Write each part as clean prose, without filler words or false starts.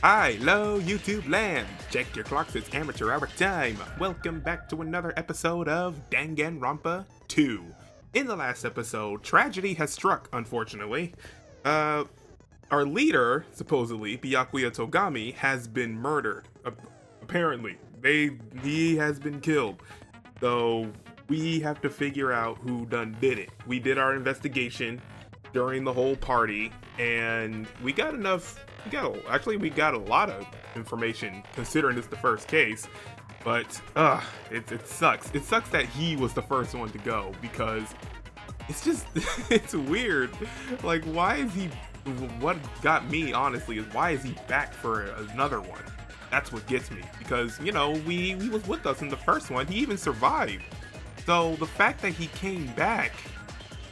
Hello, YouTube land! Check your clocks, it's amateur hour time! Welcome back to another episode of Danganronpa 2. In the last episode, tragedy has struck, unfortunately. Our leader, supposedly, Byakuya Togami, has been murdered. Apparently. He has been killed. So, we have to figure out who done did it. We did our investigation during the whole party, and we got a lot of information considering it's the first case. But it sucks. It sucks that he was the first one to go, because it's just it's weird. Like, why is he? What got me, honestly, is why is he back for another one? That's what gets me, because he was with us in the first one. He even survived. So the fact that he came back,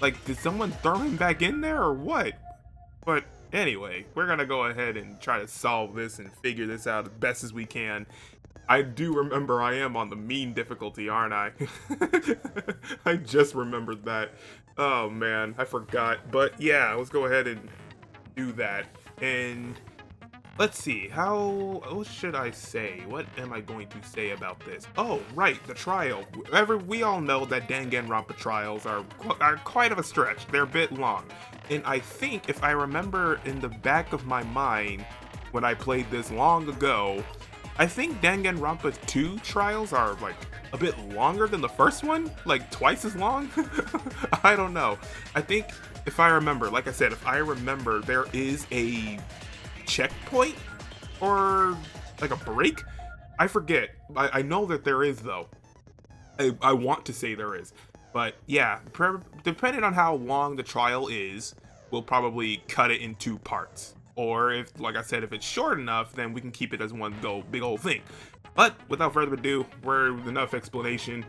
like, did someone throw him back in there or what? But anyway, we're gonna go ahead and try to solve this and figure this out as best as we can. I do remember I am on the mean difficulty, aren't I? I just remembered that. Oh man, I forgot. But yeah, let's go ahead and do that. And let's see, what should I say? What am I going to say about this? Oh, right, the trial. We all know that Danganronpa trials are quite of a stretch. They're a bit long. And I think, if I remember in the back of my mind, when I played this long ago, I think Danganronpa 2 trials are, like, a bit longer than the first one? Like, twice as long? I don't know. I think, if I remember, like I said, there is a checkpoint or like a break. I forget. I know that there is, though. I want to say there is, but yeah, depending on how long the trial is, we'll probably cut it in two parts. Or if, like I said, if it's short enough, then we can keep it as one big old thing. But without further ado, enough explanation.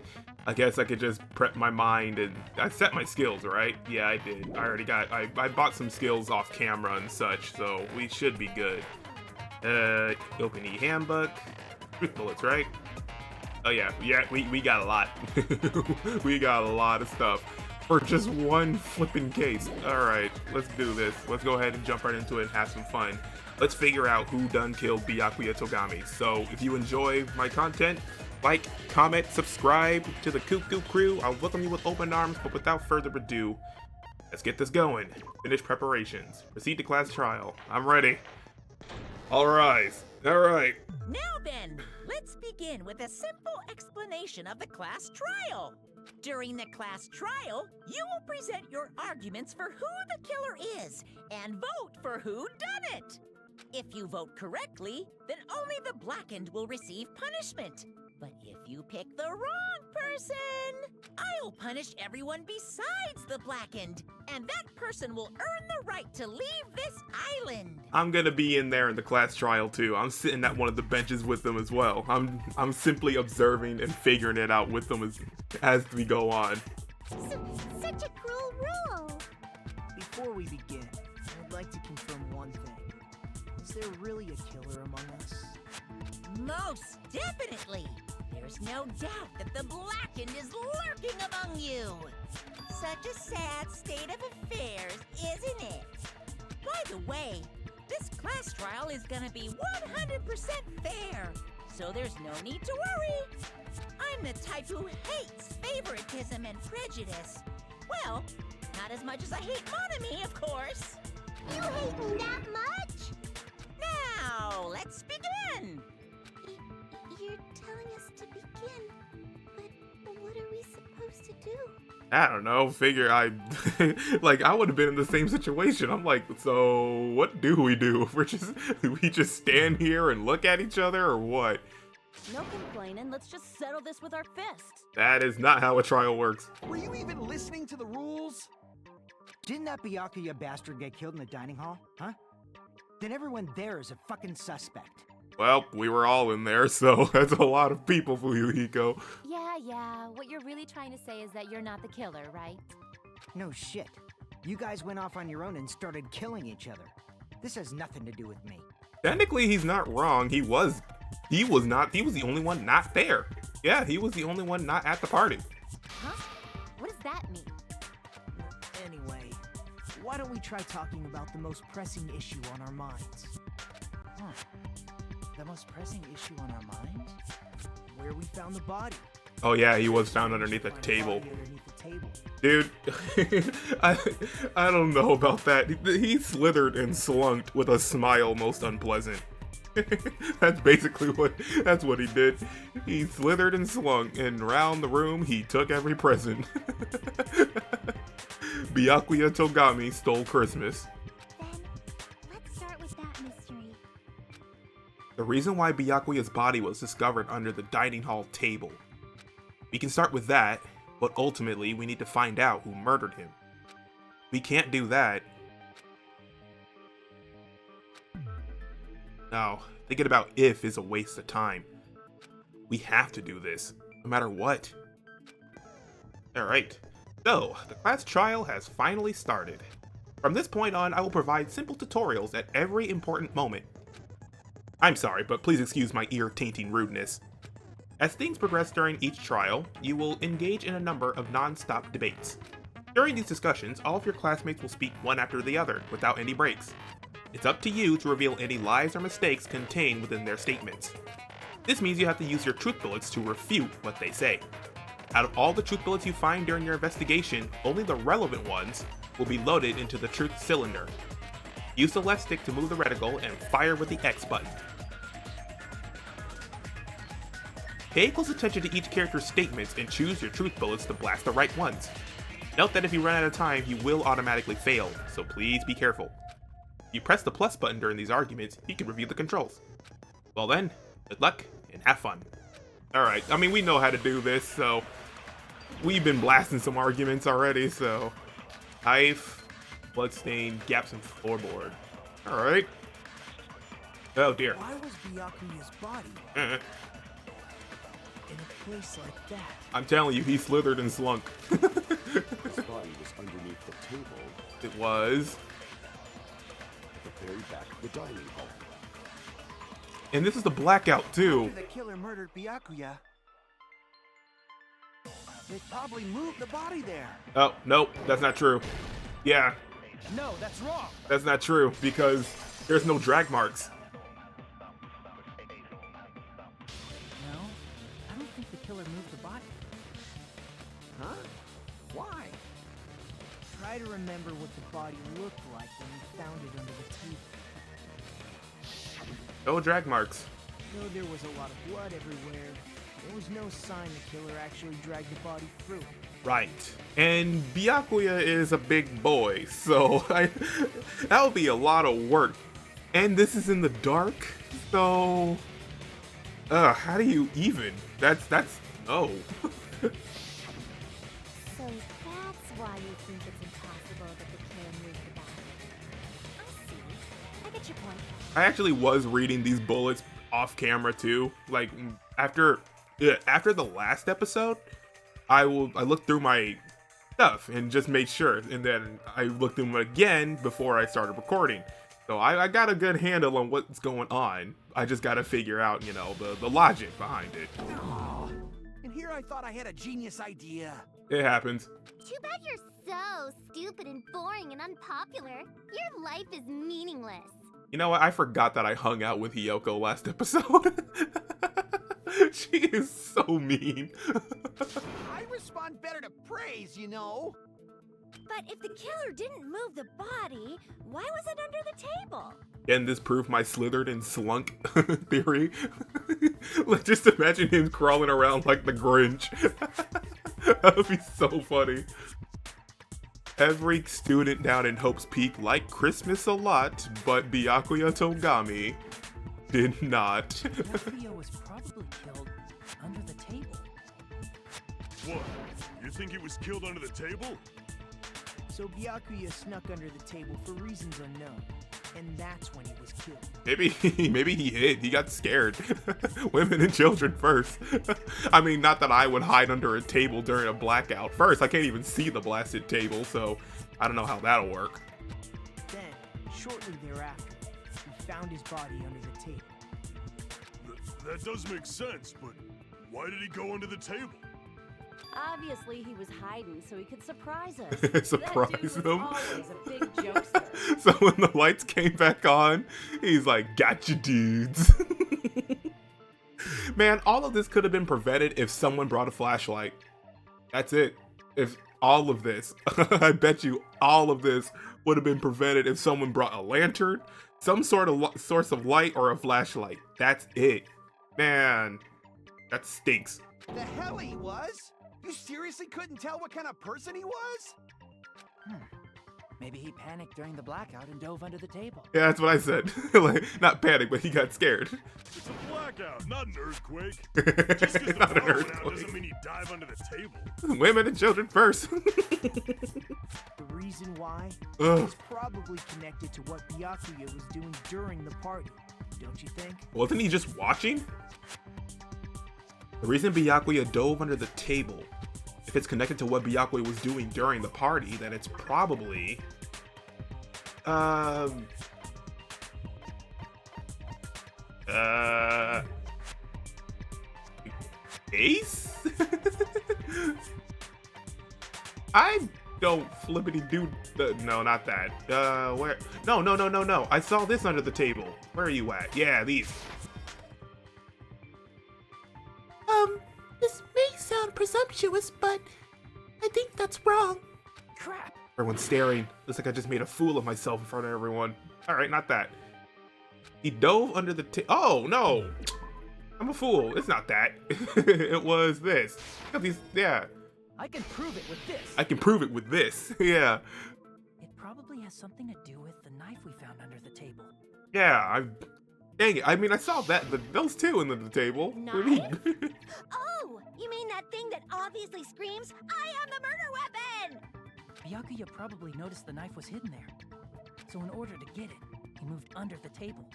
I guess I could just prep my mind, and I set my skills, right? Yeah, I did. I bought some skills off camera and such, so we should be good. Open handbook. Truth bullets, right? Oh yeah, we got a lot. We got a lot of stuff for just one flipping case. Alright, let's do this. Let's go ahead and jump right into it and have some fun. Let's figure out who done killed Byakuya Togami. So if you enjoy my content, like, comment, subscribe to the Cuckoo Crew. I'll welcome you with open arms, but without further ado, let's get this going. Finish preparations. Proceed to class trial. I'm ready. All rise. All right. Now then, let's begin with a simple explanation of the class trial. During the class trial, you will present your arguments for who the killer is and vote for who done it. If you vote correctly, then only the blackened will receive punishment. But if you pick the wrong person, I'll punish everyone besides the blackened, and that person will earn the right to leave this island. I'm gonna be in there in the class trial too. I'm sitting at one of the benches with them as well. I'm simply observing and figuring it out with them as we go on. Such a cruel rule. Before we begin, I'd like to confirm one thing. Is there really a killer among us? Most definitely. There's no doubt that the blackened is lurking among you. Such a sad state of affairs, isn't it? By the way, this class trial is gonna be 100% fair, so there's no need to worry. I'm the type who hates favoritism and prejudice. Well, not as much as I hate monogamy, of course. You hate me that much? Now, let's begin. You're telling us to begin, but what are we supposed to do? I don't know, I would have been in the same situation. I'm like, so what do? We just stand here and look at each other, or what? No complaining, let's just settle this with our fists. That is not how a trial works. Were you even listening to the rules? Didn't that Byakuya bastard get killed in the dining hall, huh? Then everyone there is a fucking suspect. Well, we were all in there, so that's a lot of people, Fuyuhiko. Yeah, what you're really trying to say is that you're not the killer, right? No shit. You guys went off on your own and started killing each other. This has nothing to do with me. Technically, he's not wrong. He was the only one not there. Yeah, he was the only one not at the party. Huh? What does that mean? Anyway, why don't we try talking about the most pressing issue on our minds? Huh. The most pressing issue on our mind? Where we found the body. Oh yeah, he was found underneath a table. Dude, I don't know about that. He slithered and slunked with a smile most unpleasant. That's basically that's what he did. He slithered and slunk, and round the room he took every present. Byakuya Togami stole Christmas. Then, let's start with that mystery. The reason why Byakuya's body was discovered under the dining hall table. We can start with that, but ultimately we need to find out who murdered him. We can't do that. No, thinking about if is a waste of time. We have to do this, no matter what. Alright, so the class trial has finally started. From this point on, I will provide simple tutorials at every important moment. I'm sorry, but please excuse my ear-tainting rudeness. As things progress during each trial, you will engage in a number of non-stop debates. During these discussions, all of your classmates will speak one after the other, without any breaks. It's up to you to reveal any lies or mistakes contained within their statements. This means you have to use your truth bullets to refute what they say. Out of all the truth bullets you find during your investigation, only the relevant ones will be loaded into the truth cylinder. Use the left stick to move the reticle and fire with the X button. Pay close attention to each character's statements and choose your truth bullets to blast the right ones. Note that if you run out of time, you will automatically fail, so please be careful. If you press the plus button during these arguments, you can review the controls. Well then, good luck and have fun. Alright, I mean we know how to do this, so we've been blasting some arguments already, so knife, bloodstain, gaps in floorboard. Alright. Oh dear. Why was Byakuya's body in a place like that? I'm telling you, he slithered and slunk. His body was underneath the table It was. at the very back of the dining hall. And this is the blackout too. After the killer murdered Byakuya, they probably moved the body there. Oh, nope, that's not true. Yeah, No, that's wrong. that's not true because there's no drag marks. No, I don't think the killer moved the body. Huh? Why? Try to remember what the body looked like when we found it under the table. No drag marks. Though there was a lot of blood everywhere, there was no sign the killer actually dragged the body through. Right. And Byakuya is a big boy, so that would be a lot of work. And this is in the dark, so how do you even? That's no. So that's why you think it's impossible that the killer moved the body. I see. I get your point. I actually was reading these bullets off camera too. Like after the last episode, I looked through my stuff and just made sure, and then I looked through them again before I started recording. So I got a good handle on what's going on. I just got to figure out, you know, the logic behind it. Aw, and here I thought I had a genius idea. It happens. Too bad you're so stupid and boring and unpopular. Your life is meaningless. You know what? I forgot that I hung out with Hiyoko last episode. She is so mean. I respond better to praise, you know. But if the killer didn't move the body, why was it under the table? Can this prove my slithered and slunk theory? Like, just imagine him crawling around like the Grinch. That would be so funny. Every student down in Hope's Peak liked Christmas a lot, but Byakuya Togami did not. Byakuya was probably killed under the table. What? You think he was killed under the table? So Byakuya snuck under the table for reasons unknown, and that's when he was killed. Maybe he hid. He got scared. Women and children first. I mean, not that I would hide under a table during a blackout. First, I can't even see the blasted table, so I don't know how that'll work. Then, shortly thereafter, we found his body under the table. That does make sense, but why did he go under the table? Obviously, he was hiding so he could surprise us. Surprise that dude was them. always a big jokester. So when the lights came back on, he's like, "Gotcha, dudes." Man, all of this could have been prevented if someone brought a flashlight. That's it. If all of this, I bet you all of this would have been prevented if someone brought a lantern, some sort of source of light, or a flashlight. That's it. Man, that stinks. The hell he was? You seriously couldn't tell what kind of person he was? Maybe he panicked during the blackout and dove under the table. Yeah, that's what I said. Like, not panic, but he got scared. It's a blackout, not an earthquake. Just because the Not an power went out earthquake. doesn't mean you dive under the table. Women and children first. The reason why Ugh. is probably connected to what Byakuya was doing during the party, don't you think? Wasn't he just watching? The reason Byakuya dove under the table, if it's connected to what Byakuya was doing during the party, then it's probably... Ace? I don't flippity do... no, not that. Where? No. I saw this under the table. Where are you at? Yeah, these. This may sound presumptuous, but I think that's wrong. Crap! Everyone's staring. Looks like I just made a fool of myself in front of everyone. Alright, not that. He dove under the oh, no! I'm a fool. It's not that. It was this. Look at these, yeah. I can prove it with this. I can prove it with this. Yeah. It probably has something to do with the knife we found under the table. Yeah, dang it. I mean, I saw that, those two under the table. What do you mean? Oh, you mean that thing that obviously screams, "I am the murder weapon"? Byakuya probably noticed the knife was hidden there. So in order to get it, he moved under the table.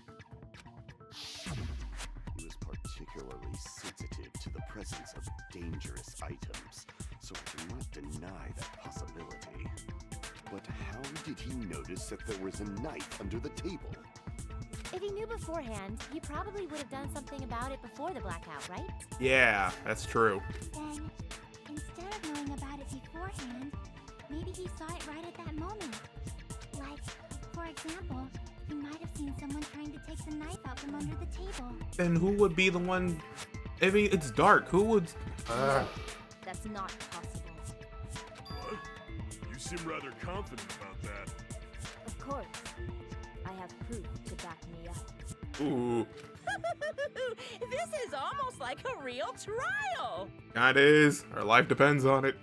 He was particularly sensitive to the presence of dangerous items, so I cannot deny that possibility. But how did he notice that there was a knife under the table? If he knew beforehand, he probably would have done something about it before the blackout, right? Yeah, that's true. Then, instead of knowing about it beforehand, maybe he saw it right at that moment. Like, for example, he might have seen someone trying to take the knife out from under the table. Then who would be the one? I mean, it's dark. Who would? That's not possible. What? You seem rather confident about that. Of course. I have proof to back me up. Ooh, This is almost like a real trial. that is. Our life depends on it.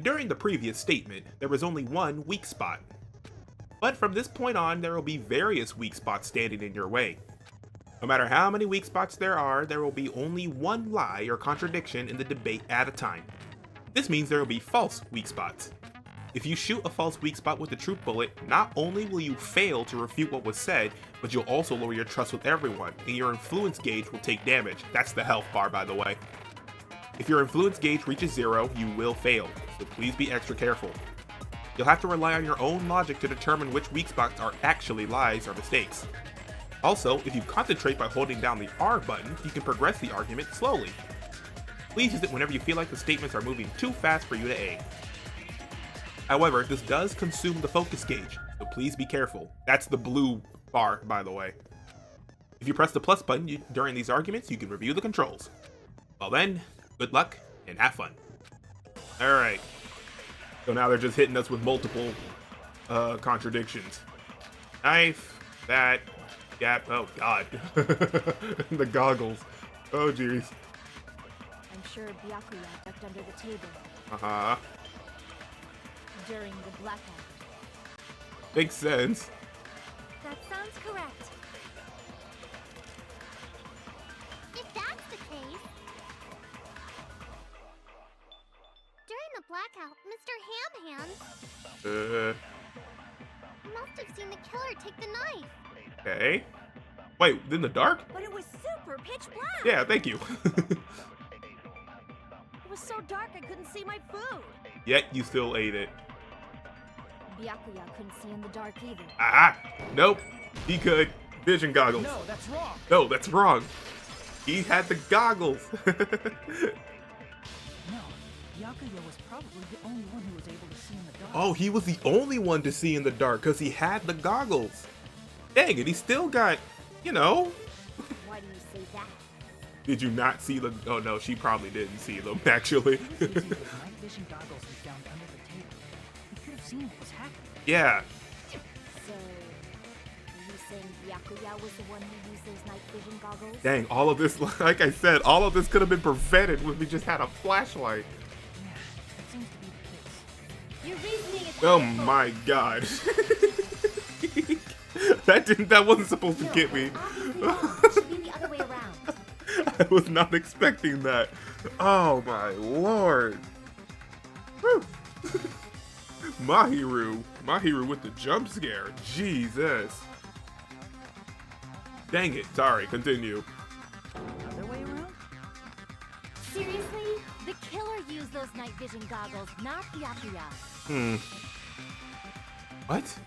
During the previous statement, there was only one weak spot. But from this point on, there will be various weak spots standing in your way. No matter how many weak spots there will be only one lie or contradiction in the debate at a time. This means there will be false weak spots. If you shoot a false weak spot with a truth bullet, not only will you fail to refute what was said, but you'll also lower your trust with everyone, and your influence gauge will take damage. That's the health bar, by the way. If your influence gauge reaches 0, you will fail, so please be extra careful. You'll have to rely on your own logic to determine which weak spots are actually lies or mistakes. Also, if you concentrate by holding down the R button, you can progress the argument slowly. Please use it whenever you feel like the statements are moving too fast for you to aim. However, this does consume the focus gauge, so please be careful. That's the blue bar, by the way. If you press the plus button during these arguments, you can review the controls. Well then, good luck and have fun. Alright. So now they're just hitting us with multiple contradictions. Knife, that, gap, oh god. The goggles. Oh jeez. I'm sure Byakuya ducked under the table Uh-huh. during the blackout. Makes sense. That sounds correct. If that's the case... During the blackout, Mr. Ham Hands must have seen the killer take the knife. Okay. Wait, in the dark? But it was super pitch black. Yeah, thank you. It was so dark I couldn't see my food. Yet you still ate it. Byakuya couldn't see in the dark either. Ah! Nope. He could. Vision goggles. No, that's wrong. No, that's wrong. He had the goggles. Byakuya was probably the only one who was able to see in the dark. Oh, he was the only one to see in the dark because he had the goggles. Dang it, he still got, you know. Why do you say that? Did you not see the? Oh no, she probably didn't see them actually. He was using those night vision goggles he found under the table. He could have seen what was happening. Yeah. So, are you saying Byakuya was the one who used those night vision goggles? Dang, all of this, like I said, all of this could have been prevented if we just had a flashlight. Yeah, that seems to be the case. Your reasoning is Oh helpful. my god. That wasn't supposed to get me. Obviously not. It should be the other way around. I was not expecting that. Oh my lord. Whew. Mahiru with the jump scare. Jesus. Dang it. Sorry, continue. Other way around? Seriously? The killer used those night vision goggles, not Byakuya. What?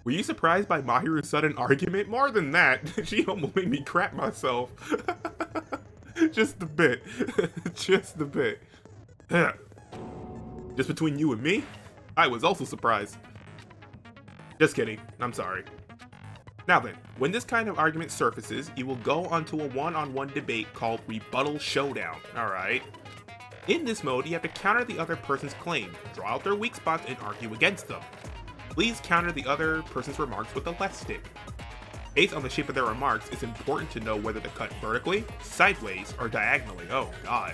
Were you surprised by Mahiru's sudden argument? More than that, she almost made me crap myself. Just a bit. Just a bit. Just between you and me, I was also surprised. Just kidding. I'm sorry. Now then, when this kind of argument surfaces, you will go onto a one-on-one debate called Rebuttal Showdown. Alright? In this mode, you have to counter the other person's claim, draw out their weak spots, and argue against them. Please counter the other person's remarks with a left stick. Based on the shape of their remarks, it's important to know whether to cut vertically, sideways, or diagonally. Oh god.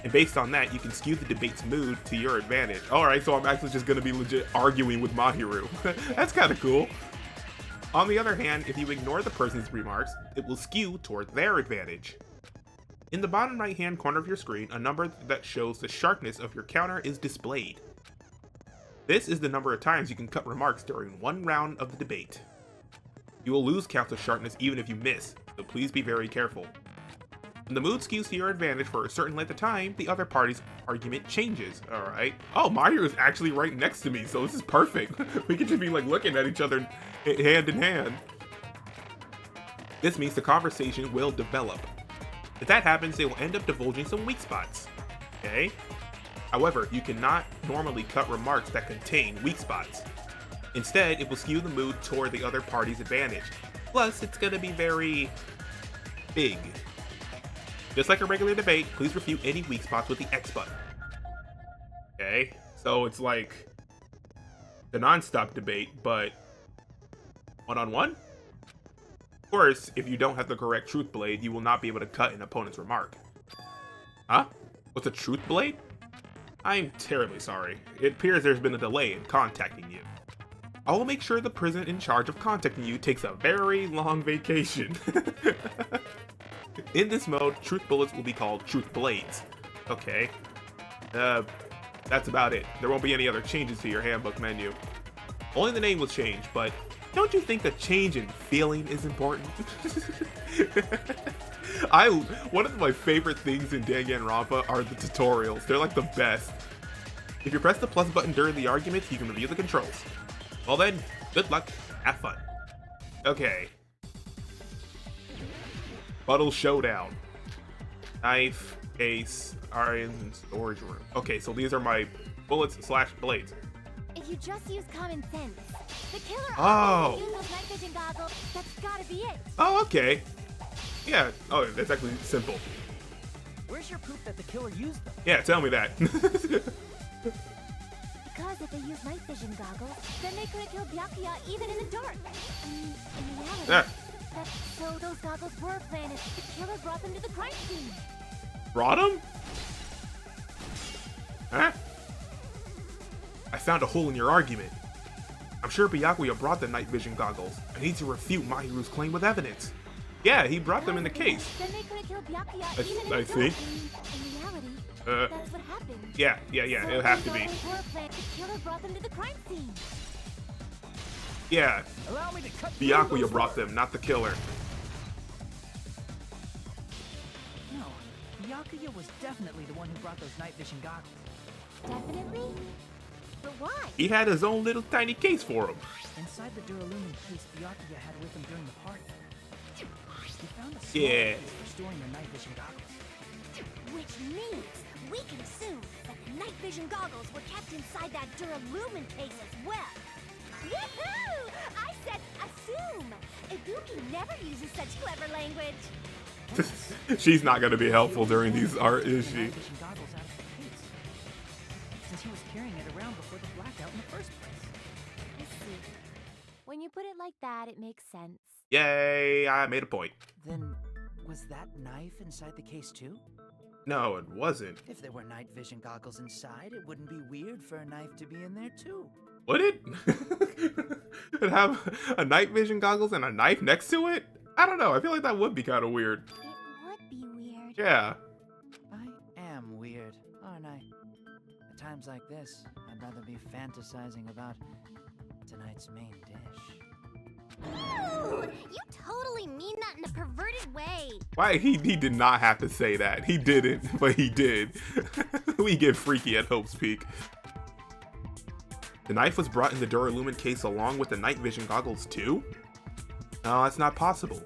And based on that, you can skew the debate's mood to your advantage. Alright, so I'm actually just gonna be legit arguing with Mahiru. That's kinda cool. On the other hand, if you ignore the person's remarks, it will skew toward their advantage. In the bottom right hand corner of your screen, a number that shows the sharpness of your counter is displayed. This is the number of times you can cut remarks during one round of the debate. You will lose counts of sharpness even if you miss, so please be very careful. When the mood skews to your advantage for a certain length of time, the other party's argument changes, alright? Oh, Mario is actually right next to me, so this is perfect. We can just be like looking at each other hand in hand. This means the conversation will develop. If that happens, they will end up divulging some weak spots, okay? However, you cannot normally cut remarks that contain weak spots. Instead, it will skew the mood toward the other party's advantage. Plus, it's gonna be very big. Just like a regular debate, please refute any weak spots with the X button. Okay, so it's like the non-stop debate, but one-on-one? Of course, if you don't have the correct truth blade, you will not be able to cut an opponent's remark. Huh? What's a truth blade? I'm terribly sorry. It appears there's been a delay in contacting you. I will make sure the person in charge of contacting you takes a very long vacation. In this mode, truth bullets will be called truth blades. Okay. That's about it. There won't be any other changes to your handbook menu. Only the name will change, but don't you think a change in feeling is important? One of my favorite things in Danganronpa are the tutorials. They're like the best. If you press the plus button during the argument, you can review the controls. Well then, good luck, have fun. Okay. Rebuttal Showdown. Knife, case, irons, and storage room. Okay, so these are my bullets / blades. If you just use common sense, the killer Oh. used those night vision goggles. That's gotta be it. Oh, okay. Yeah, oh, that's actually simple. Where's your proof that the killer used them? Yeah, tell me that. Because if they used night vision goggles, then they could have killed Byakuya even in the dark. I mean, in reality, so those goggles were planted. The killer brought them to the crime scene. Brought him? Huh? I found a hole in your argument. I'm sure Byakuya brought the night vision goggles. I need to refute Mahiru's claim with evidence. Yeah, he brought them in the case. Then they could have killed Byakuya even in the I dark. think. In reality, that's what happened. Yeah, it'll have to be. The killer brought them to the crime scene. Yeah, Allow me to cut Byakuya brought them, not the killer. No, Byakuya was definitely the one who brought those night vision goggles. Definitely? But why? He had his own little tiny case for him. Inside the duralumin case Byakuya had with him during the party, he found a small Yeah. case for storing the night vision goggles. Which means we can assume that the night vision goggles were kept inside that Duralumin case as well. Woohoo! I said assume! Ibuki never uses such clever language. She's not going to be helpful during these art, is she? Goggles out of the case, since he was carrying it around before the blackout in the first place. I see. When you put it like that, it makes sense. Yay, I made a point. Then, was that knife inside the case too? No, it wasn't. If there were night vision goggles inside, it wouldn't be weird for a knife to be in there too. Would it? It'd have a night vision goggles and a knife next to it? I don't know. I feel like that would be kind of weird. It would be weird. Yeah. I am weird, aren't I? At times like this, I'd rather be fantasizing about tonight's main dish. Ooh, you totally mean that in a perverted way. Why? He did not have to say that. He didn't, but he did. We get freaky at Hope's Peak. The knife was brought in the Duralumin case along with the night vision goggles too? No, that's not possible.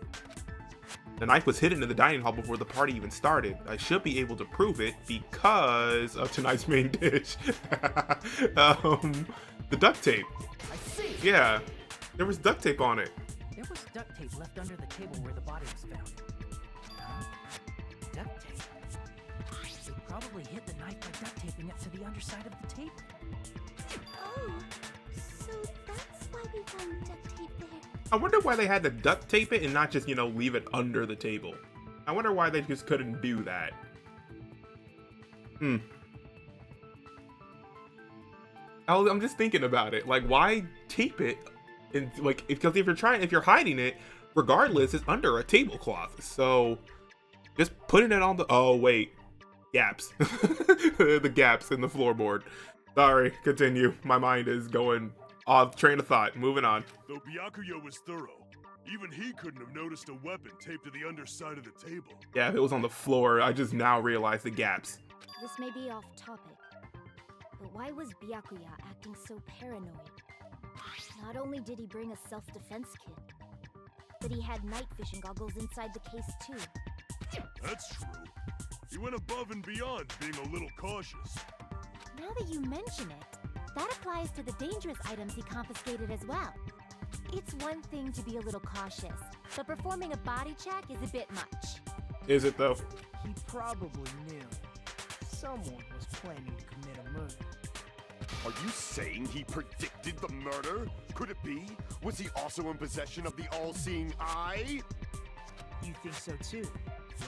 The knife was hidden in the dining hall before the party even started. I should be able to prove it because of tonight's main dish. The duct tape. I see. Yeah, there was duct tape on it. There was duct tape left under the table where the body was found. Huh? Duct tape? They probably hid the knife by duct taping it to the underside of the table. Oh, so that's why we found duct tape there. I wonder why they had to duct tape it and not just, leave it under the table. I wonder why they just couldn't do that. I'm just thinking about it. Like, why tape it? And because if you're hiding it, regardless, it's under a tablecloth. So just putting it on the, oh wait, gaps. The gaps in the floorboard. Sorry, continue. My mind is going off train of thought. Moving on. Though Byakuya was thorough, even he couldn't have noticed a weapon taped to the underside of the table. Yeah, if it was on the floor, I just now realized the gaps. This may be off topic, but why was Byakuya acting so paranoid? Not only did he bring a self-defense kit, but he had night vision goggles inside the case too. That's true. He went above and beyond being a little cautious. Now that you mention it, that applies to the dangerous items he confiscated as well. It's one thing to be a little cautious, but performing a body check is a bit much. Is it though? He probably knew someone was planning to commit a murder. Are you saying he predicted the murder? Could it be? Was he also in possession of the all-seeing eye? You think so too,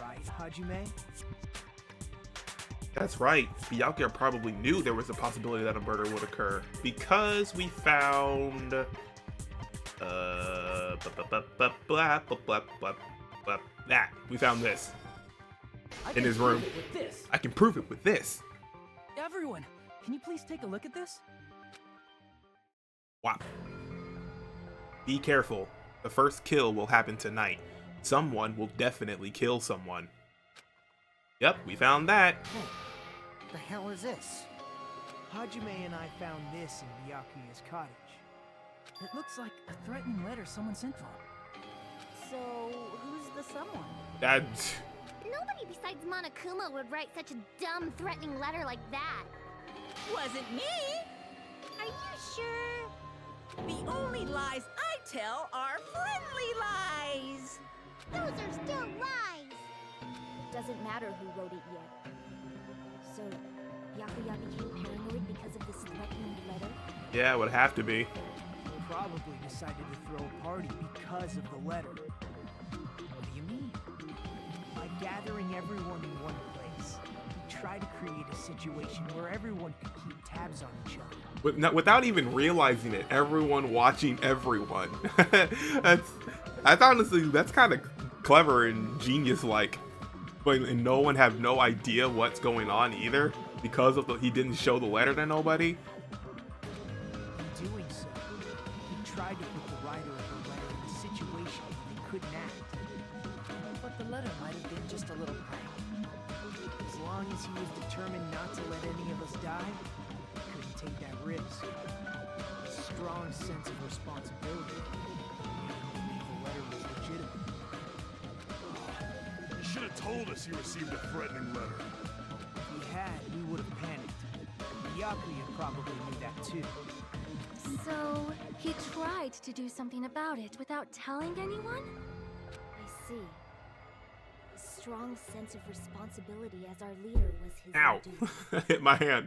right, Hajime? That's right. Byakuya probably knew there was a possibility that a murder would occur because we found we found this in his room. I can prove it with this. Everyone, can you please take a look at this? Wow. Be careful. The first kill will happen tonight. Someone will definitely kill someone. Yep, we found that. Hey, the hell is this? Hajime and I found this in Byakuya's cottage. It looks like a threatening letter someone sent to him. So, who's the someone? That's... Nobody besides Monokuma would write such a dumb, threatening letter like that. Wasn't me! Are you sure? The only lies I tell are friendly lies! Those are still lies! Doesn't matter who wrote it yet. So, Byakuya became paranoid because of this threatening letter? Yeah, it would have to be. Probably decided to throw a party because of the letter. What do you mean? By gathering everyone in one place, he tried to create a situation where everyone could keep tabs on each other. Without even realizing it, everyone watching everyone. That's honestly, that's kind of clever and genius-like. And no one have no idea what's going on either because of he didn't show the letter to nobody. In doing so, he tried to put the writer of the letter in a situation where they couldn't act. But the letter might have been just a little prank. As long as he was determined not to let any of us die, he couldn't take that risk. A strong sense of responsibility. He believed the letter was legitimate. He should have told us he received a threatening letter. Byakuya probably knew that too. So, he tried to do something about it without telling anyone? I see. A strong sense of responsibility as our leader was his Ow. duty. I hit my hand.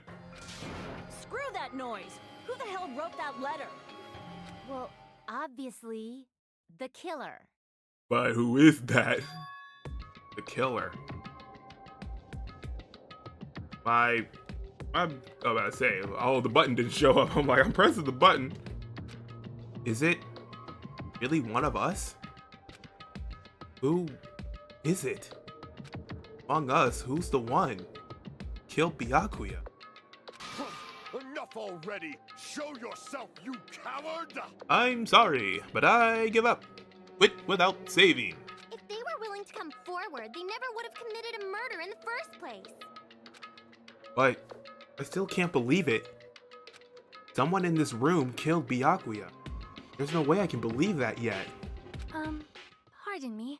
Screw that noise! Who the hell wrote that letter? Well, obviously, the killer. But who is that? The killer. I'm about to say, oh, the button didn't show up. I'm like, I'm pressing the button. Is it really one of us? Who is it? Among us, who's the one? Killed Byakuya. Enough already! Show yourself, you coward! I'm sorry, but I give up. Quit without saving. If they were willing to come forward, they never would have committed a murder in the first place. But I still can't believe it. Someone in this room killed Byakuya. There's no way I can believe that yet. Pardon me.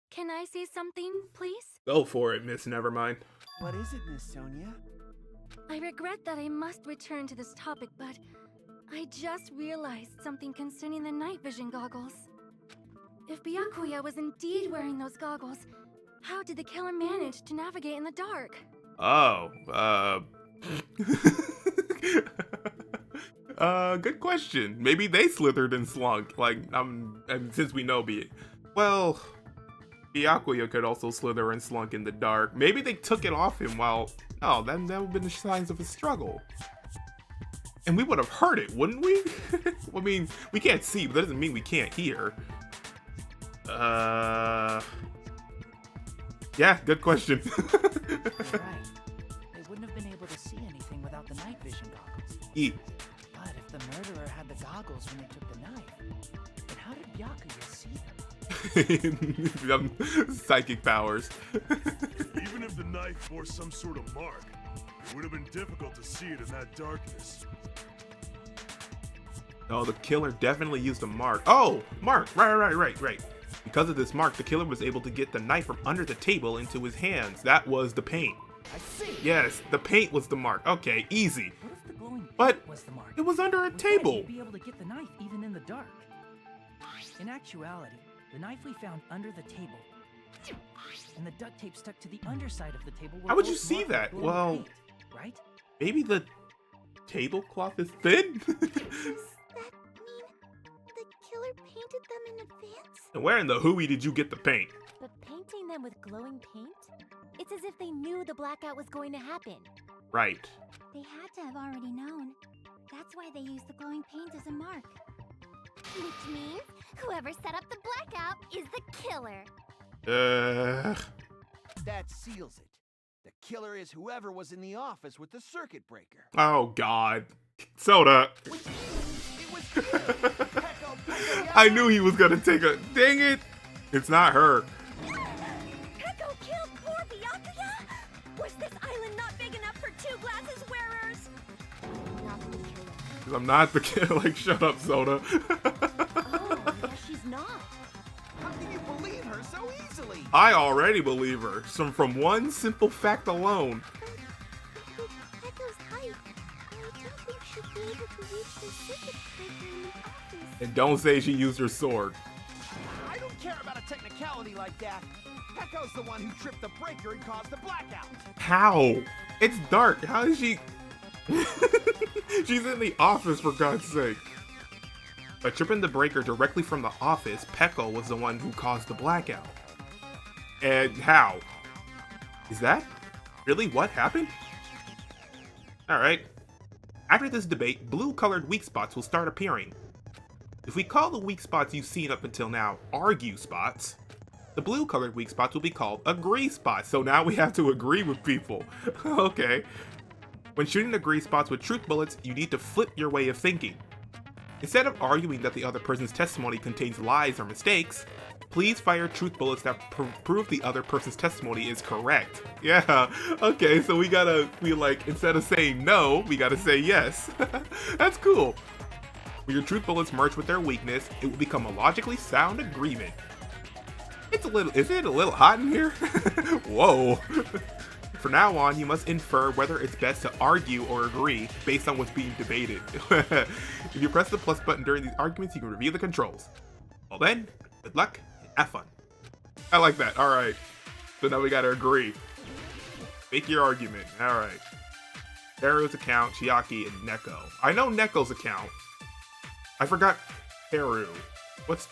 Can I say something, please? Go for it, Miss Nevermind. What is it, Miss Sonia? I regret that I must return to this topic, but I just realized something concerning the night vision goggles. If Byakuya was indeed wearing those goggles, how did the killer manage to navigate in the dark? Oh, good question. Maybe they slithered and slunk, and since we know well, Byakuya could also slither and slunk in the dark. Maybe they took it off him that would have been the signs of a struggle. And we would have heard it, wouldn't we? I mean, we can't see, but that doesn't mean we can't hear. Yeah, good question. Right. They wouldn't have been able to see anything without the night vision goggles. Eat. But if the murderer had the goggles when they took the knife, then how did Byakuya see them? Psychic powers. Even if the knife bore some sort of mark, it would have been difficult to see it in that darkness. Oh, the killer definitely used a mark. Oh, mark. Right. Because of this mark, the killer was able to get the knife from under the table into his hands. That was the paint. I see. Yes, the paint was the mark. Okay, easy. What if the glowing But paint was the mark? it was under a With that, table. you'd be able to get the knife even in the dark. In actuality, the knife we found under the table and the duct tape stuck to the underside of the table were How would you both see marked with that? glowing Well, paint, right? Maybe the tablecloth is thin? Does that mean the killer painted them in advance? And where in the hooey did you get the paint? But painting them with glowing paint? It's as if they knew the blackout was going to happen. Right. They had to have already known. That's why they used the glowing paint as a mark. Which means whoever set up the blackout is the killer. That seals it. The killer is whoever was in the office with the circuit breaker. Oh god. Soda. It was you! Pecco, I knew he was gonna take a. Dang it! It's not her. Pecco killed poor Byakuya? Was this island not big enough for two glasses wearers? Not the killer. 'Cause I'm not the kid. Like, shut up, Soda. Oh, I guess she's not. How can you believe her so easily? I already believe her. From one simple fact alone. With Pecco's height, I don't think she'd be able to reach the circuit breaker in the office. And don't say she used her sword. I don't care about a technicality like that. Pecco's the one who tripped the breaker and caused the blackout. How? It's dark. How is she? She's in the office, for God's sake. By tripping the breaker directly from the office, Pecco was the one who caused the blackout. And how? Is that really what happened? Alright. After this debate, blue-colored weak spots will start appearing. If we call the weak spots you've seen up until now argue spots, the blue-colored weak spots will be called agree spots. So now we have to agree with people. Okay. When shooting agree spots with truth bullets, you need to flip your way of thinking. Instead of arguing that the other person's testimony contains lies or mistakes, please fire truth bullets that prove the other person's testimony is correct. Yeah, okay, so instead of saying no, we gotta say yes. That's cool. When your truth bullets merge with their weakness, it will become a logically sound agreement. Is it a little hot in here? Whoa. From now on, you must infer whether it's best to argue or agree based on what's being debated. If you press the plus button during these arguments, you can review the controls. Well then, good luck and have fun. I like that. Alright. So now we gotta agree. Make your argument. Alright. Teru's account, Chiaki, and Neko. I know Neko's account. I forgot Teru. What's...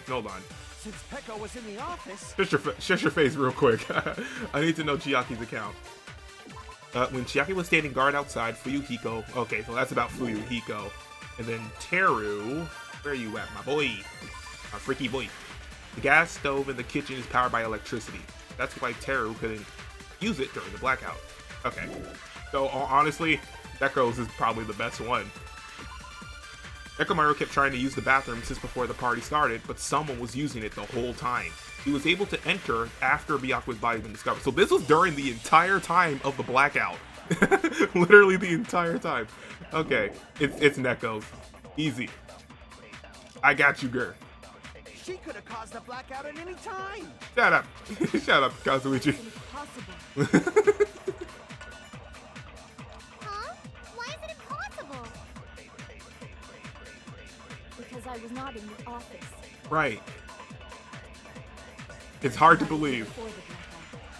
hold on. Since Peko was in the office... Shush your face real quick. I need to know Chiaki's account. When Chiaki was standing guard outside, Fuyuhiko... Okay, so that's about Fuyuhiko. And then Teru... Where are you at, my boy? My freaky boy. The gas stove in the kitchen is powered by electricity. That's why Teru couldn't use it during the blackout. Okay. So, honestly, Neko's is probably the best one. Nekomaru kept trying to use the bathroom since before the party started, but someone was using it the whole time. He was able to enter after Byakuya's body had been discovered. So this was during the entire time of the blackout. Literally the entire time. Okay, it's Neko's. Easy. I got you, girl. She could have caused the blackout at any time. Shut up. Shut up, Kazuichi. Impossible. Huh? Why is it impossible? Because I was not in the office. Right. It's hard to believe. Before the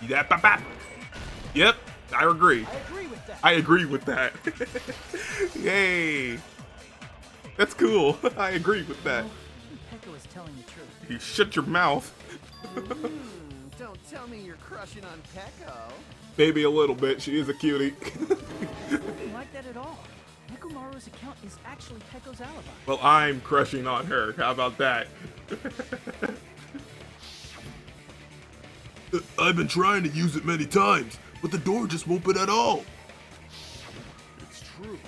blackout. Yeah, bap, bap. Yep, I agree. I agree with that. I agree with that. Yay. That's cool. I agree with that. Peko is telling the truth. You shut your mouth. Don't tell me you're crushing on Peko. Maybe a little bit. She is a cutie. Nothing like that at all. Nekomaru's account is actually Peko's alibi. Well, I'm crushing on her. How about that? I've been trying to use it many times, but the door just won't open at all. It's true.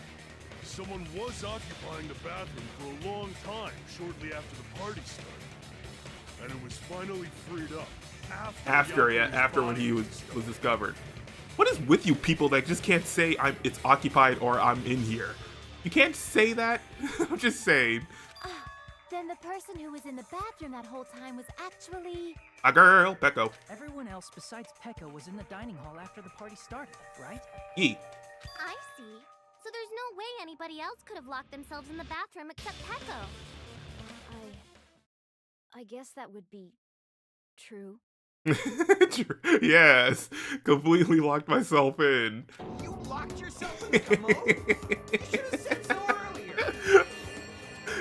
Someone was occupying the bathroom for a long time shortly after the party started. And it was finally freed up after when he was discovered. What is with you people that just can't say it's occupied or I'm in here? You can't say that? I'm just saying. Then the person who was in the bathroom that whole time was actually... A girl, Peko. Everyone else besides Peko was in the dining hall after the party started, right? Yee. I see. So there's no way anybody else could have locked themselves in the bathroom except Peko. I guess that would be true. Yes, completely locked myself in. You locked yourself in the commode? You should have said so earlier.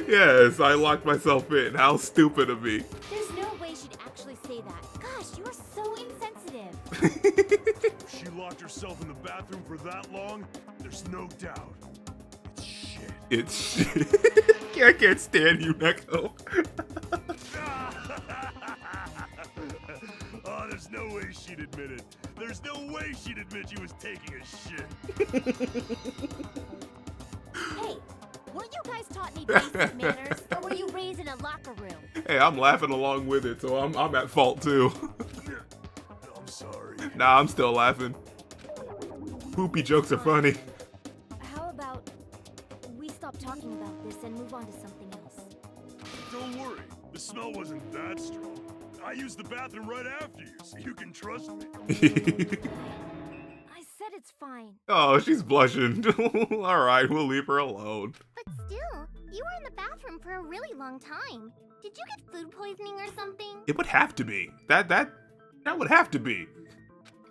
Yes, I locked myself in. How stupid of me. There's no way she'd actually say that. Gosh, you are so insensitive. If she locked herself in the bathroom for that long, there's no doubt. It's shit. It's shit. I can't stand you, Neko. Oh, there's no way she'd admit it. There's no way she'd admit she was taking a shit. Hey, weren't you guys taught any basic manners? Or were you raised in a locker room? Hey, I'm laughing along with it, so I'm at fault too. I'm sorry. Nah, I'm still laughing. Poopy jokes are funny. How about we stop talking about this and move on to something else? Don't worry, the smell wasn't that strong. I used the bathroom right after you, so you can trust me. I said it's fine. Oh, she's blushing. Alright, we'll leave her alone. But still, you were in the bathroom for a really long time. Did you get food poisoning or something? It would have to be. That would have to be.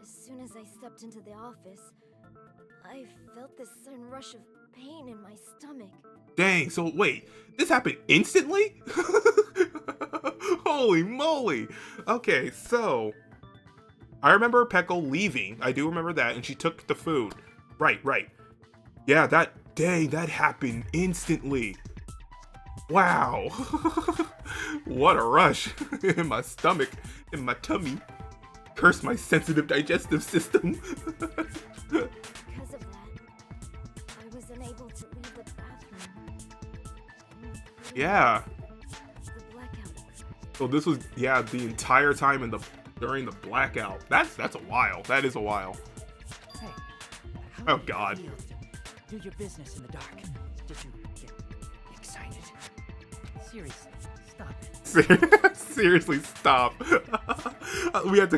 As soon as I stepped into the office, I felt this sudden rush of pain in my stomach. Dang, so wait, this happened instantly? Holy moly! Okay, so I remember Peko leaving. I do remember that, and she took the food. Right. Yeah, that happened instantly. Wow. What a rush. In my stomach, in my tummy. Curse my sensitive digestive system. Because of that, I was unable to leave the bathroom. Yeah. The blackout. So this was, yeah, the entire time during the blackout. That's a while. That is a while. Hey. Oh God. Do your business in the dark. Did you get excited? Seriously, stop it. Seriously, stop. we had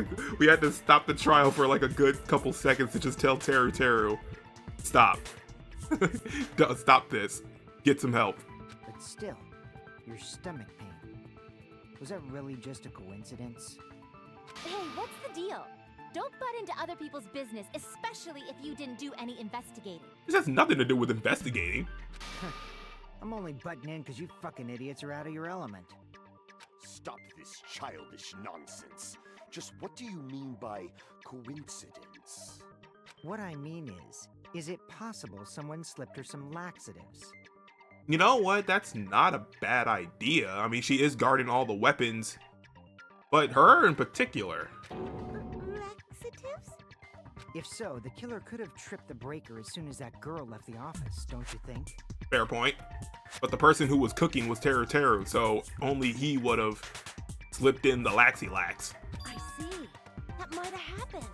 to stop the trial for like a good couple seconds to just tell Teru, stop. Stop this. Get some help. But still, your stomach pain. Was that really just a coincidence? Hey, what's the deal? Don't butt into other people's business, especially if you didn't do any investigating. This has nothing to do with investigating. I'm only butting in because you fucking idiots are out of your element. Stop this childish nonsense. Just what do you mean by coincidence? What I mean is it possible someone slipped her some laxatives? You know what? That's not a bad idea. I mean, she is guarding all the weapons, but her in particular. Laxatives? If so, the killer could have tripped the breaker as soon as that girl left the office, don't you think? Fair point. But the person who was cooking was Teru, so only he would have slipped in the laxy lax. I see. That might have happened.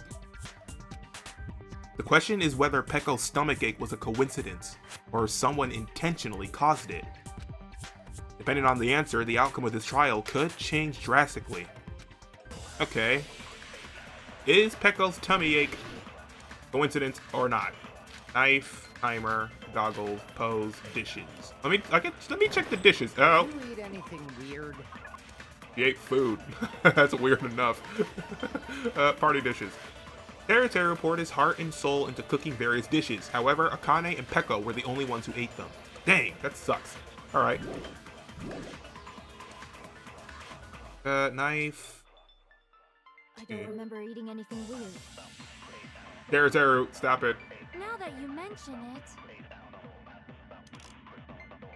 The question is whether Pecco's stomachache was a coincidence, or someone intentionally caused it. Depending on the answer, the outcome of this trial could change drastically. Okay. Is Pecco's tummy ache coincidence or not? Knife, timer, goggles, pose, dishes. Let me check the dishes. Oh, Did you eat anything weird? he ate food. That's weird enough. Party dishes. Teru poured his heart and soul into cooking various dishes. However, Akane and Pecco were the only ones who ate them. Dang, that sucks. Alright. Knife. I don't remember eating anything weird. Teru, stop it. Now that you mention it...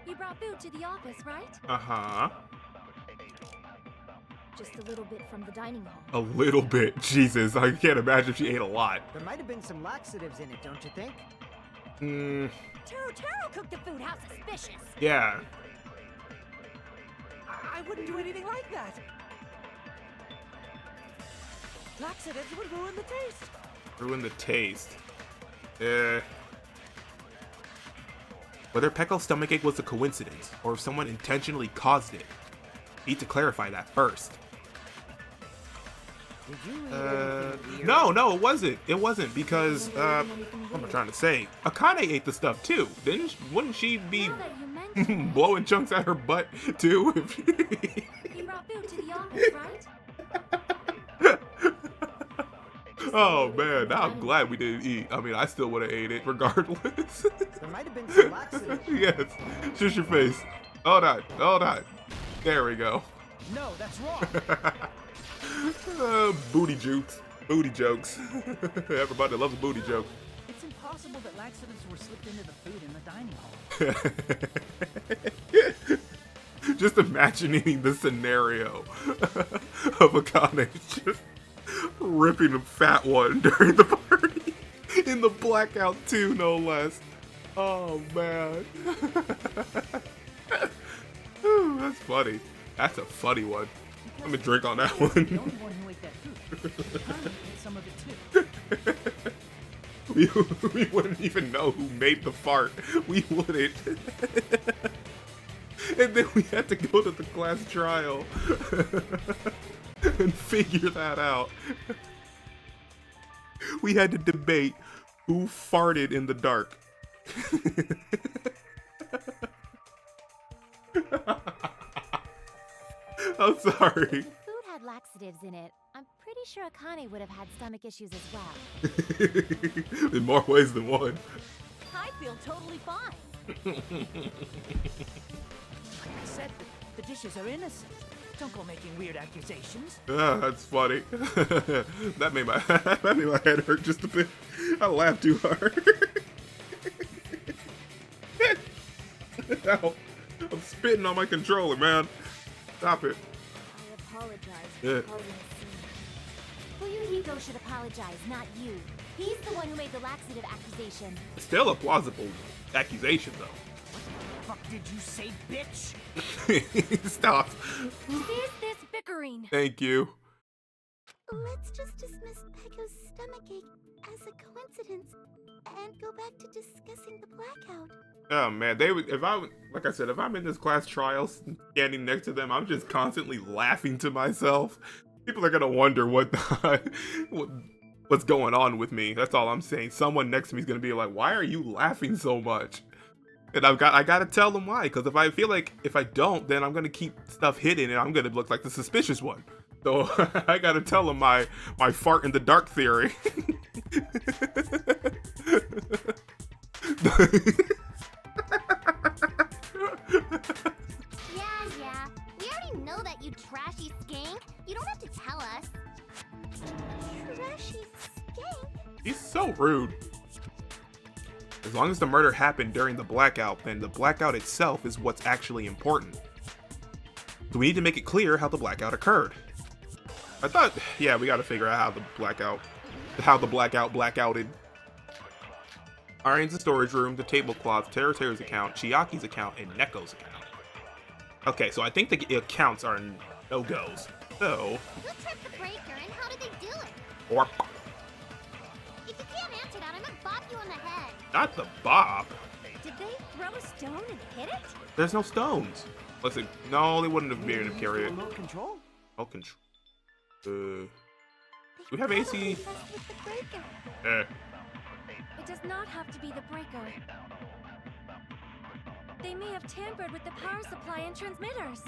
You brought food to the office, right? Uh-huh. Just a little bit from the dining hall. A little bit. Jesus, I can't imagine if she ate a lot. There might have been some laxatives in it, don't you think? Teru cooked the food. How suspicious. Yeah. I wouldn't do anything like that. Laxatives would ruin the taste. Ruin the taste. Whether Pecco's stomachache was a coincidence, or if someone intentionally caused it. Need to clarify that first. Did you eat anything weird? No, it wasn't. It wasn't because, what am I trying to say? Akane ate the stuff too. Wouldn't she be Now that you mention it, blowing chunks out her butt too? you brought food to the office, right? Oh man, now I'm glad we didn't eat. I mean, I still would have ate it regardless. There might have been some laxatives. Yes, shush your face. Hold on. There we go. No, that's wrong. Booty jokes. Everybody loves a booty joke. It's impossible that laxatives were slipped into the food in the dining hall. Just imagining the scenario of Akane just ripping a fat one during the party. In the blackout too, no less. Oh man. Ooh, that's funny. That's a funny one. Let me drink on that The one. only one who ate that food. Akane ate some of it too. We wouldn't even know who made the fart. We wouldn't. And then we had to go to the class trial and figure that out. We had to debate who farted in the dark. I'm sorry. If the food had laxatives in it, I'm pretty sure Akane would have had stomach issues as well. In more ways than one. I feel totally fine. Like I said, the dishes are innocent. Don't go making weird accusations. Ah, that's funny. that made my head hurt just a bit. I laughed too hard. Ow. I'm spitting on my controller, man. Stop it. I apologize Yeah. for causing a scene. Fuyuhiko should apologize, not you. He's the one who made the laxative accusation. Still a plausible accusation, though. Fuck did you say, bitch? Stop. Cease this bickering. Thank you. Let's just dismiss Pecco's stomachache as a coincidence and go back to discussing the blackout. Oh man, they would, if like I said, if I'm in this class trial standing next to them, I'm just constantly laughing to myself. People are gonna wonder what's going on with me. That's all I'm saying. Someone next to me is gonna be like, why are you laughing so much? And I gotta tell them why, because if I feel like if I don't, then I'm gonna keep stuff hidden and I'm gonna look like the suspicious one. So I gotta tell them my fart in the dark theory. Yeah. We already know that, you trashy skank. You don't have to tell us. Trashy skank? He's so rude. As long as the murder happened during the blackout, then the blackout itself is what's actually important. So we need to make it clear how the blackout occurred. I thought, yeah, we gotta figure out how the blackout blackouted. Arian's the storage room, the tablecloth, Teru's account, Chiaki's account, and Neko's account. Okay, so I think the accounts are no-goes. So... Who tripped the breaker and how did they do it? Or... If you can't answer that, I'm gonna bop you on the head. Not the bop. Did they throw a stone and hit it? There's no stones. Listen, no, they wouldn't have been able to carry it. Remote control? Remote control. Do we have AC? It does not have to be the breaker. They may have tampered with the power supply and transmitters.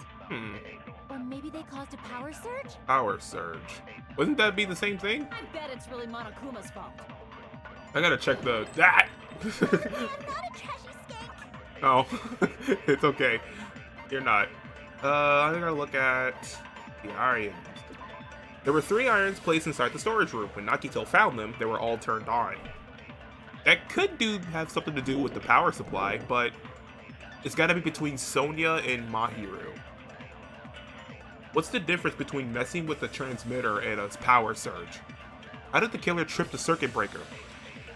Or maybe they caused a power surge? Power surge. Wouldn't that be the same thing? I bet it's really Monokuma's fault. I gotta check that. I'm not a trashy skank. Oh, it's okay. You're not. I gotta look at the irons. There were 3 irons placed inside the storage room. When Nakito found them, they were all turned on. That could have something to do with the power supply, but it's gotta be between Sonia and Mahiru. What's the difference between messing with the transmitter and a power surge? How did the killer trip the circuit breaker?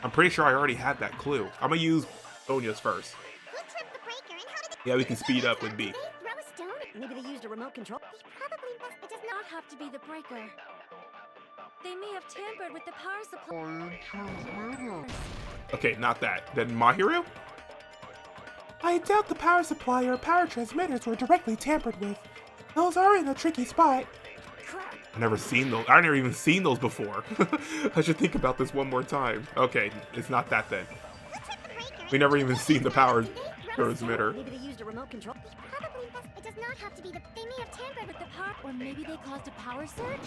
I'm pretty sure I already had that clue. I'm gonna use Sonia's first. Who tripped the breaker and how did they... Yeah, we can speed up with B. Did they throw a stone? Maybe they used a remote control? He probably must... It does Not have to be the breaker. They may have tampered with the power supply. Okay, not that. Then Mahiru? I doubt the power supply or power transmitters were directly tampered with. Those are in a tricky spot. I've never seen those. I've never even seen those before. I should think about this one more time. Okay, it's not that then. We never even seen the power transmitter. Maybe they used a remote control. probably must... It does not have to be the... They may have tampered with the power... Or maybe they caused a power surge?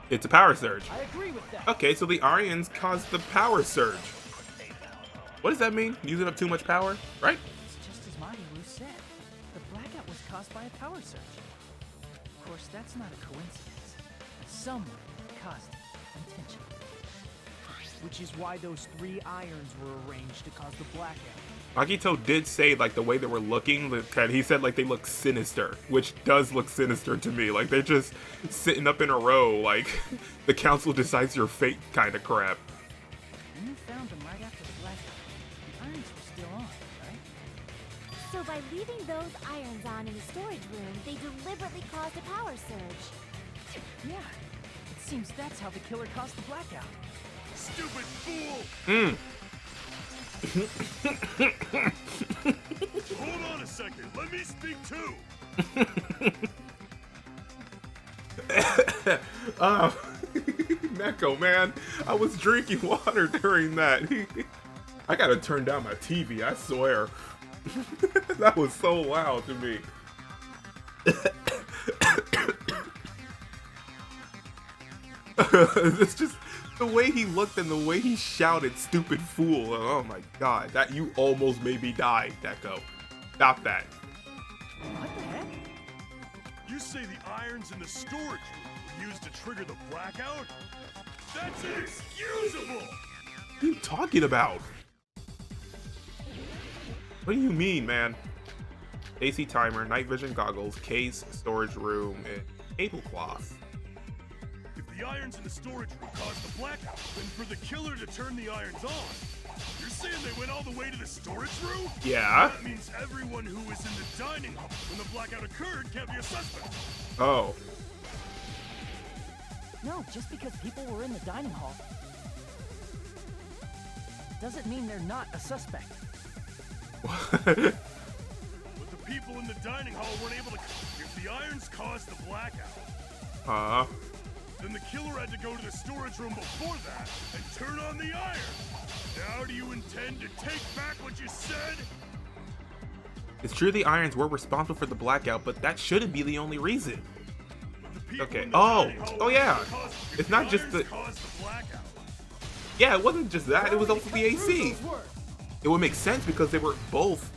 It's a power surge. I agree with that. Okay, so the Aryans caused the power surge. What does that mean? Using up too much power, right? It's just as Mahiru said. The blackout was caused by a power surge. Of course, that's not a coincidence. Someone caused it intentionally. Which is why those 3 irons were arranged to cause the blackout. Akito did say, like, the way they were looking, he said, like, they look sinister, which does look sinister to me. Like, they're just sitting up in a row, like, the council decides your fate kind of crap. When you found them right after the blackout, the irons were still on, right? So by leaving those irons on in the storage room, they deliberately caused a power surge. Yeah. It seems that's how the killer caused the blackout. Stupid fool! Hold on a second, let me speak too! Neko, man, I was drinking water during that. I gotta turn down my TV, I swear. That was so loud to me. It's just the way he looked and the way he shouted, "Stupid fool!" Oh my god, that you almost made me die, Neko. Stop that. What the heck? You say the irons in the storage room were used to trigger the blackout? That's inexcusable! What are you talking about? What do you mean, man? AC timer, night vision goggles, case, storage room, and tablecloth. If the irons in the storage room caused the blackout, then for the killer to turn the irons on, you're saying they went all the way to the storage room? Yeah. That means everyone who was in the dining hall when the blackout occurred can't be a suspect. Oh. No, just because people were in the dining hall doesn't mean they're not a suspect. But the people in the dining hall weren't able to... If the irons caused the blackout, then the killer had to go to the storage room before that and turn on the iron. Now do you intend to take back what you said? It's true the irons were responsible for the blackout, but that shouldn't be the only reain. Okay. Oh yeah. It's not just the... Yeah, it wasn't just that. It was also the AC. It would make sense because they were both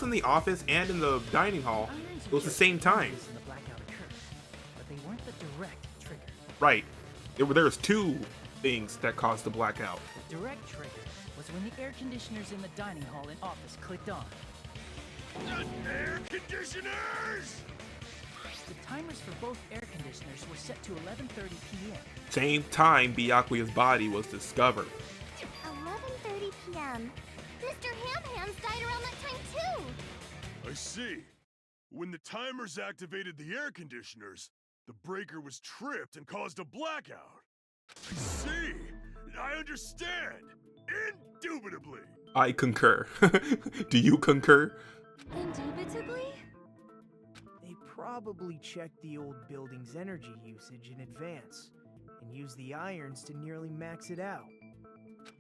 in the office and in the dining hall. It was the same time. But they weren't the direct trigger. Right. There was two things that caused the blackout. The direct trigger was when the air conditioners in the dining hall and office clicked on. The air conditioners! The timers for both air conditioners were set to 11:30 p.m. Same time Byakuya's body was discovered. 11:30 p.m. Mr. Ham-Hams died around that time too! I see. When the timers activated the air conditioners, the breaker was tripped and caused a blackout. I see. I understand. Indubitably. I concur. Do you concur? Indubitably? They probably checked the old building's energy usage in advance and used the irons to nearly max it out.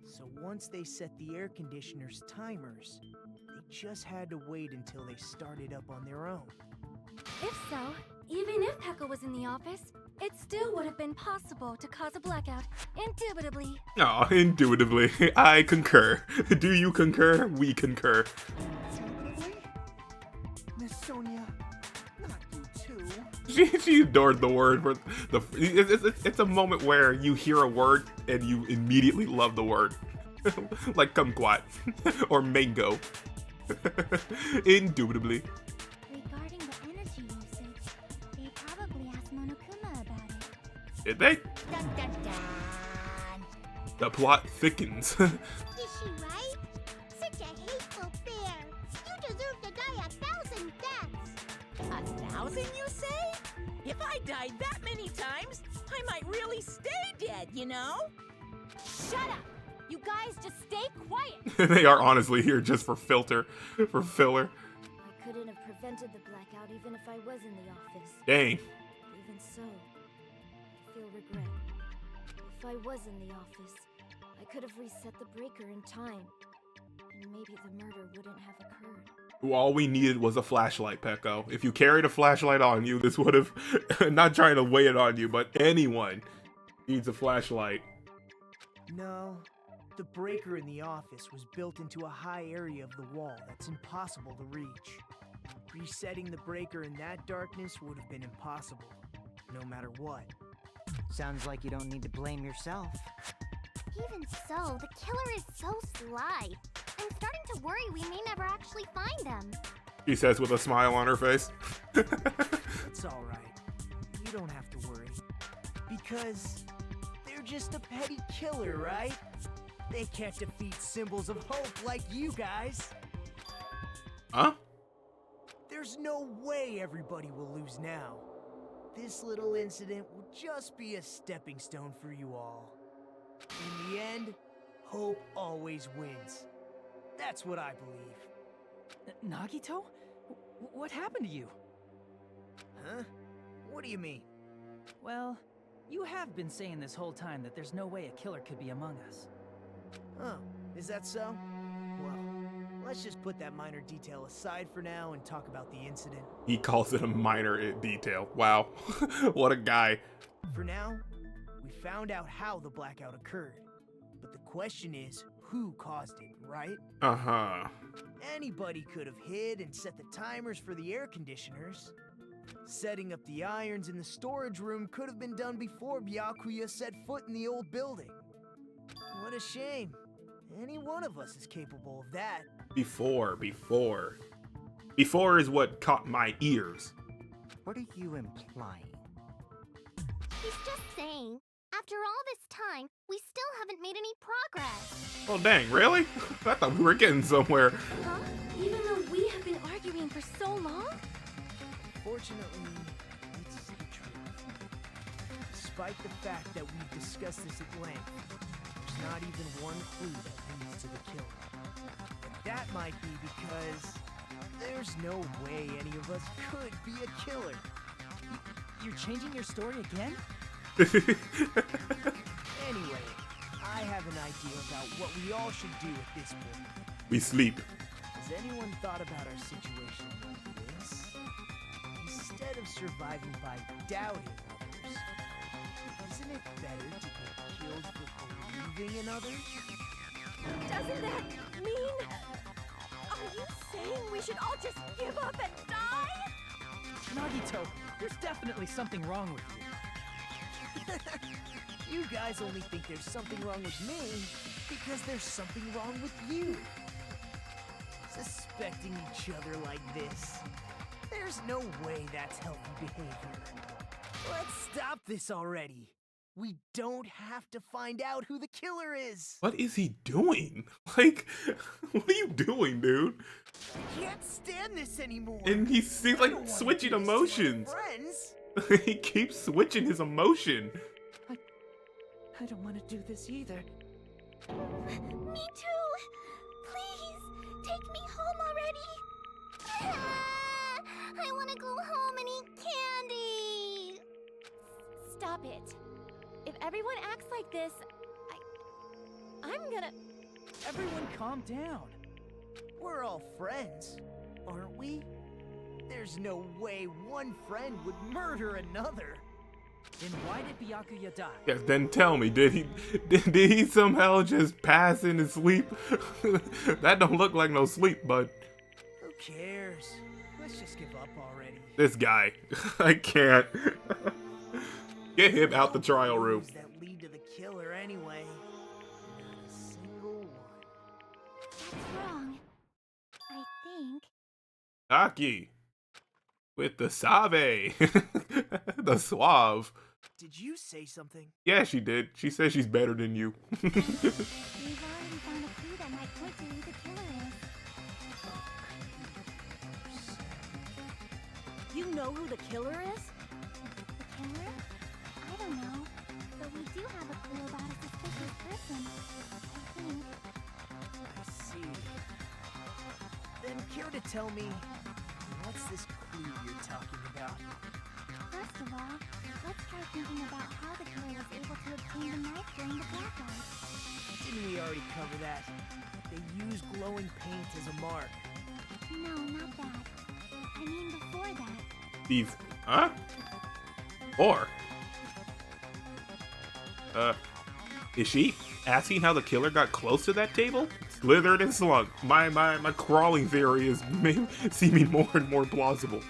So once they set the air conditioner's timers, they just had to wait until they started up on their own. If so, even if Pekka was in the office, it still would have been possible to cause a blackout, indubitably. Oh, indubitably. I concur. Do you concur? We concur. Indubitably? Miss Sonia, not you too. She adored the word for the. It's a moment where you hear a word and you immediately love the word, like kumquat or mango. Indubitably. Regarding the energy usage, they probably asked Monokuma about it. Did they? Dun, dun, dun. The plot thickens. Is she right? Such a hateful bear. You deserve to die 1,000 deaths. 1,000, you say? If I died that many times, I might really stay dead, you know? Shut up! You guys just stay quiet! They are honestly here just for filler. I couldn't have prevented the blackout even if I was in the office. Dang. Even so, I feel regret. If I was in the office, I could have reset the breaker in time, and maybe the murder wouldn't have occurred. All we needed was a flashlight, Pecco. If you carried a flashlight on you, this would have... Not trying to weigh it on you, but anyone needs a flashlight. No, the breaker in the office was built into a high area of the wall that's impossible to reach. Resetting the breaker in that darkness would have been impossible, no matter what. Sounds like you don't need to blame yourself. Even so, the killer is so sly. I'm starting to worry we may never actually find them. She says with a smile on her face. It's alright. You don't have to worry. Because they're just a petty killer, right? They can't defeat symbols of hope like you guys. Huh? There's no way everybody will lose now. This little incident will just be a stepping stone for you all. In the end, hope always wins. That's what I believe. Nagito? What happened to you? Huh? What do you mean? Well, you have been saying this whole time that there's no way a killer could be among us. Oh, is that so? Well, let's just put that minor detail aside for now and talk about the incident. He calls it a minor detail. Wow. What a guy. For now, we found out how the blackout occurred. But the question is, who caused it, right? Uh-huh. Anybody could have hid and set the timers for the air conditioners. Setting up the irons in the storage room could have been done before Byakuya set foot in the old building. What a shame. Any one of us is capable of that. Before is what caught my ears. What are you implying? He's just saying, after all this time, we still haven't made any progress. Oh dang, really? I thought we were getting somewhere. Huh? Even though we have been arguing for so long? Fortunately, it's the truth. Despite the fact that we've discussed this at length, there's not even one clue that leads to the killer. And that might be because there's no way any of us could be a killer. You're changing your story again? Anyway, I have an idea about what we all should do at this point. We sleep. Has anyone thought about our situation like this? Instead of surviving by doubting others, isn't it better to get killed for believing in others? Doesn't that mean... Are you saying we should all just give up and die? Nagito, there's definitely something wrong with you. You guys only think there's something wrong with me because there's something wrong with you. Suspecting each other like this. There's no way that's healthy behavior. Let's stop this already. We don't have to find out who the killer is. What is he doing? Like, what are you doing, dude? I can't stand this anymore. And he seems like switching emotions. Friends. He keeps switching his emotion. I don't want to do this either. Me too! Please, take me home already! I want to go home and eat candy! Stop it. If everyone acts like this, I'm gonna... Everyone calm down. We're all friends, aren't we? There's no way one friend would murder another. Then why did Byakuya die? Yeah, then tell me, did he somehow just pass in his sleep? That don't look like no sleep, bud. Who cares? Let's just give up already. This guy, I can't. Get him out the trial room. That lead to the killer anyway. Not a single one. That's wrong. I think. Aki. With the Save. The suave. Did you say something? Yeah, she did. She says she's better than you. We've already found a clue that might point to who the killer is. You know who the killer is? The killer? I don't know. But we do have a clue about a suspicious person. I think. I see. Then care to tell me, what's this clue you're talking about? First of all, let's try thinking about how the killer was able to obtain the knife during the blackout. Didn't we already cover that? They use glowing paint as a mark. No, not that. I mean before that. These, huh? Or, is she asking how the killer got close to that table? Slithered and slunk. My crawling theory is seeming more and more plausible.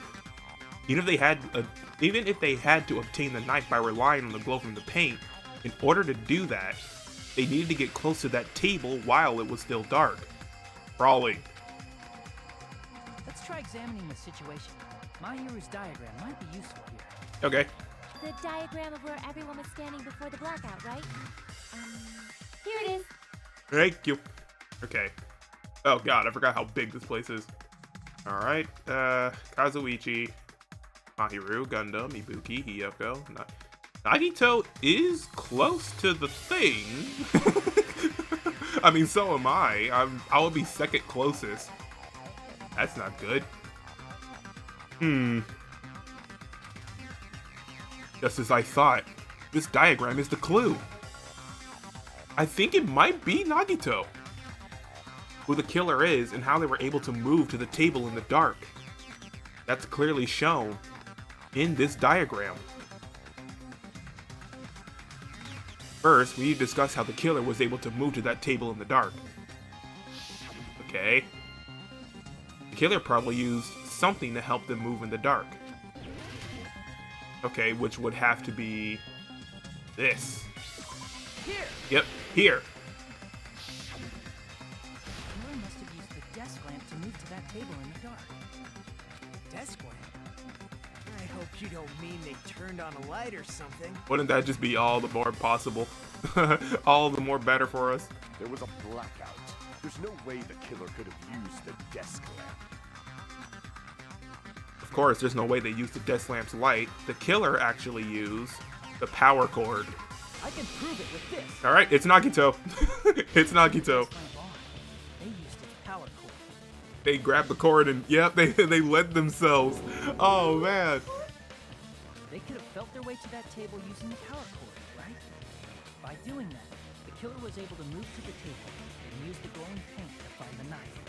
Even if they had to obtain the knife by relying on the glow from the paint, in order to do that, they needed to get close to that table while it was still dark. Crawling. Let's try examining the situation. Mahiru's diagram might be useful here. Okay. The diagram of where everyone was standing before the blackout, right? Here it is. Thank you. Okay. Oh god, I forgot how big this place is. Alright, Kazuichi, Mahiru, Gundam, Ibuki, Hiyoko. Nagito is close to the thing. I mean, so am I. I will be second closest. That's not good. Just as I thought, this diagram is the clue. I think it might be Nagito. Who the killer is and how they were able to move to the table in the dark. That's clearly shown in this diagram. First, we need to discuss how the killer was able to move to that table in the dark. Okay. The killer probably used something to help them move in the dark. Okay, which would have to be this. Here! Yep, here. The killer must have used the desk lamp to move to that table in the dark. Desk lamp? I hope you don't mean they turned on a light or something. Wouldn't that just be all the more possible? All the more better for us? There was a blackout. There's no way the killer could have used the desk lamp. Of course, there's no way they used the desk lamp's light. The killer actually used The power cord. I can prove it with this. All right, it's Nagito. It's Nagito. They used its power cord. They grabbed the cord and yep, they led themselves. Oh man. They could have felt their way to that table using the power cord, right? By doing that, the killer was able to move to the table and use the glowing paint to find the knife.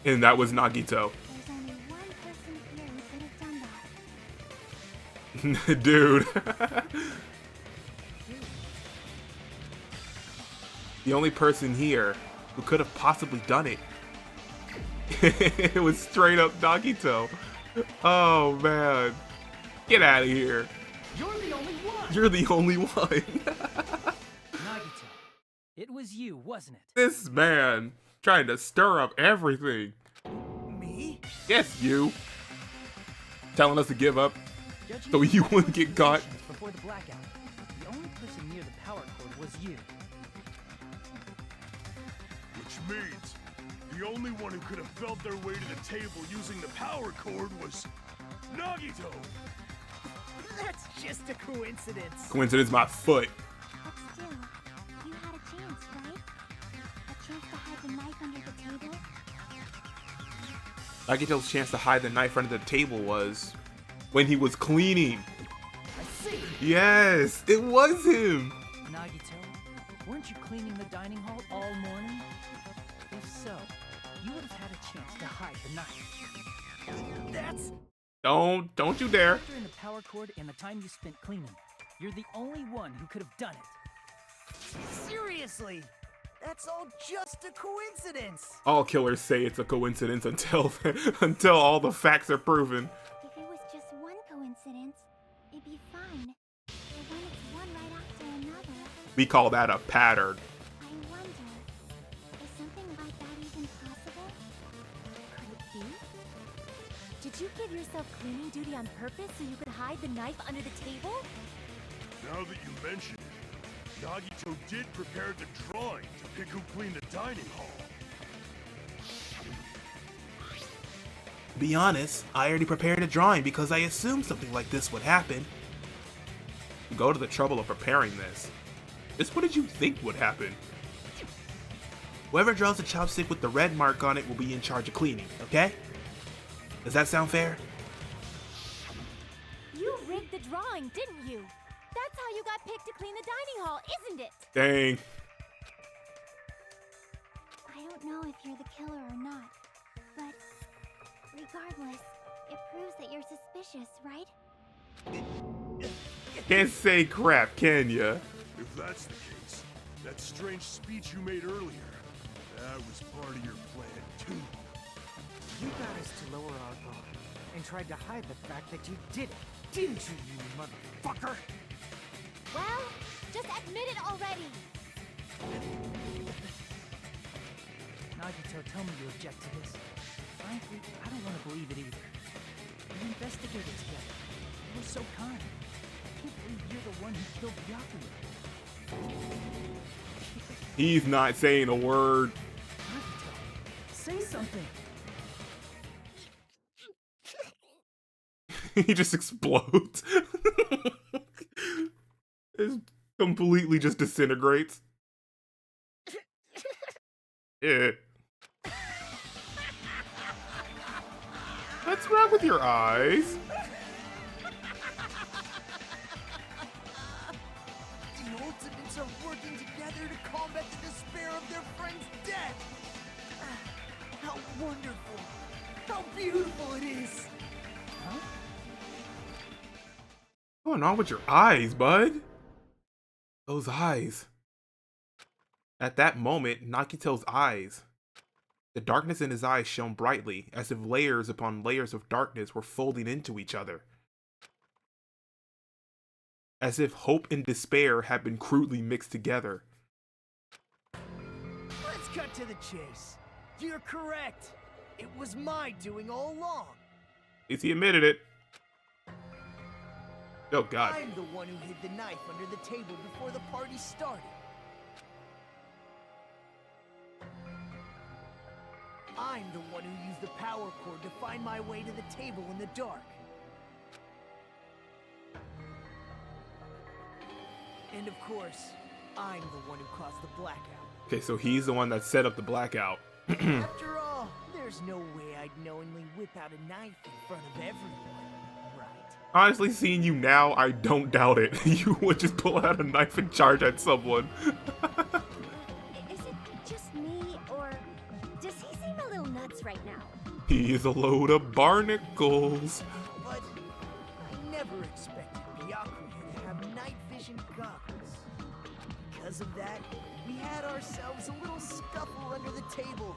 And that was Nagito. There's only one person here who could have done that. Dude. The only person here who could have possibly done it. It was straight up Nagito. Oh man. Get out of here. You're the only one! You're the only one. Nagito, it was you, wasn't it? This man trying to stir up everything. Me? Yes, you. Telling us to give up Judging so you by wouldn't get caught. before the blackout, the only person near the power cord was you. Which means the only one who could have felt their way to the table using the power cord was Nagito. That's just a coincidence. Coincidence, my foot. But still, you had a chance, right? A chance to hide the knife under the table? Nagito's chance to hide the knife under the table was when he was cleaning. I see! Yes, it was him. Nagito, weren't you cleaning the dining hall all morning? If so, you would have had a chance to hide the knife. That's Don't you dare. during the power cord and the time you spent cleaning. You're the only one who could have done it. Seriously, that's all just a coincidence. All killers say it's a coincidence until until all the facts are proven. If it was just one coincidence, it'd be fine. But when it's one right after another, We call that a pattern. I wonder, is something like that even possible? Could it be? Did you give yourself cleaning duty on purpose so you could hide the knife under the table? Now that you mention it, Nagito did prepare the drawing to pick who cleaned the dining hall. To be honest, I already prepared a drawing because I assumed something like this would happen. You go to the trouble of preparing this. Just what did you think would happen? Whoever draws the chopstick with the red mark on it will be in charge of cleaning, okay? Does that sound fair? You rigged the drawing, didn't you? That's how you got picked to clean the dining hall, isn't it? Dang. I don't know if you're the killer or not, but regardless, it proves that you're suspicious, right? Can't say crap, can ya? If that's the case, that strange speech you made earlier, that was part of your plan too. You got us to lower our guard and tried to hide the fact that you did it, didn't you, you motherfucker? Well, just admit it already! Nagito, tell me you object to this. Frankly, I don't want to believe it either. We investigated together. You were so kind. I can't believe you're the one who killed Byakuya. He's not saying a word. Nagito, say something. He just explodes. It completely just disintegrates. Yeah. What's wrong with your eyes? The Ultimates are working together to combat the despair of their friend's death. How wonderful! How beautiful it is! Huh? What's going on with your eyes, bud? Those eyes. At that moment, Nagito's eyes. The darkness in his eyes shone brightly, as if layers upon layers of darkness were folding into each other. As if hope and despair had been crudely mixed together. Let's cut to the chase. You're correct. It was my doing all along. At least he admitted it. Oh god. I'm the one who hid the knife under the table before the party started. I'm the one who used the power cord to find my way to the table in the dark. And of course, I'm the one who caused the blackout. Okay, so he's the one that set up the blackout. After all, there's no way I'd knowingly whip out a knife in front of everyone, right? Honestly, seeing you now, I don't doubt it. You would just pull out a knife and charge at someone. Is it just me, or does he seem a little nuts right now? He's a load of barnacles. But I never expected Byakuya to have night vision goggles. Because of that, we had ourselves a little scuffle under the table.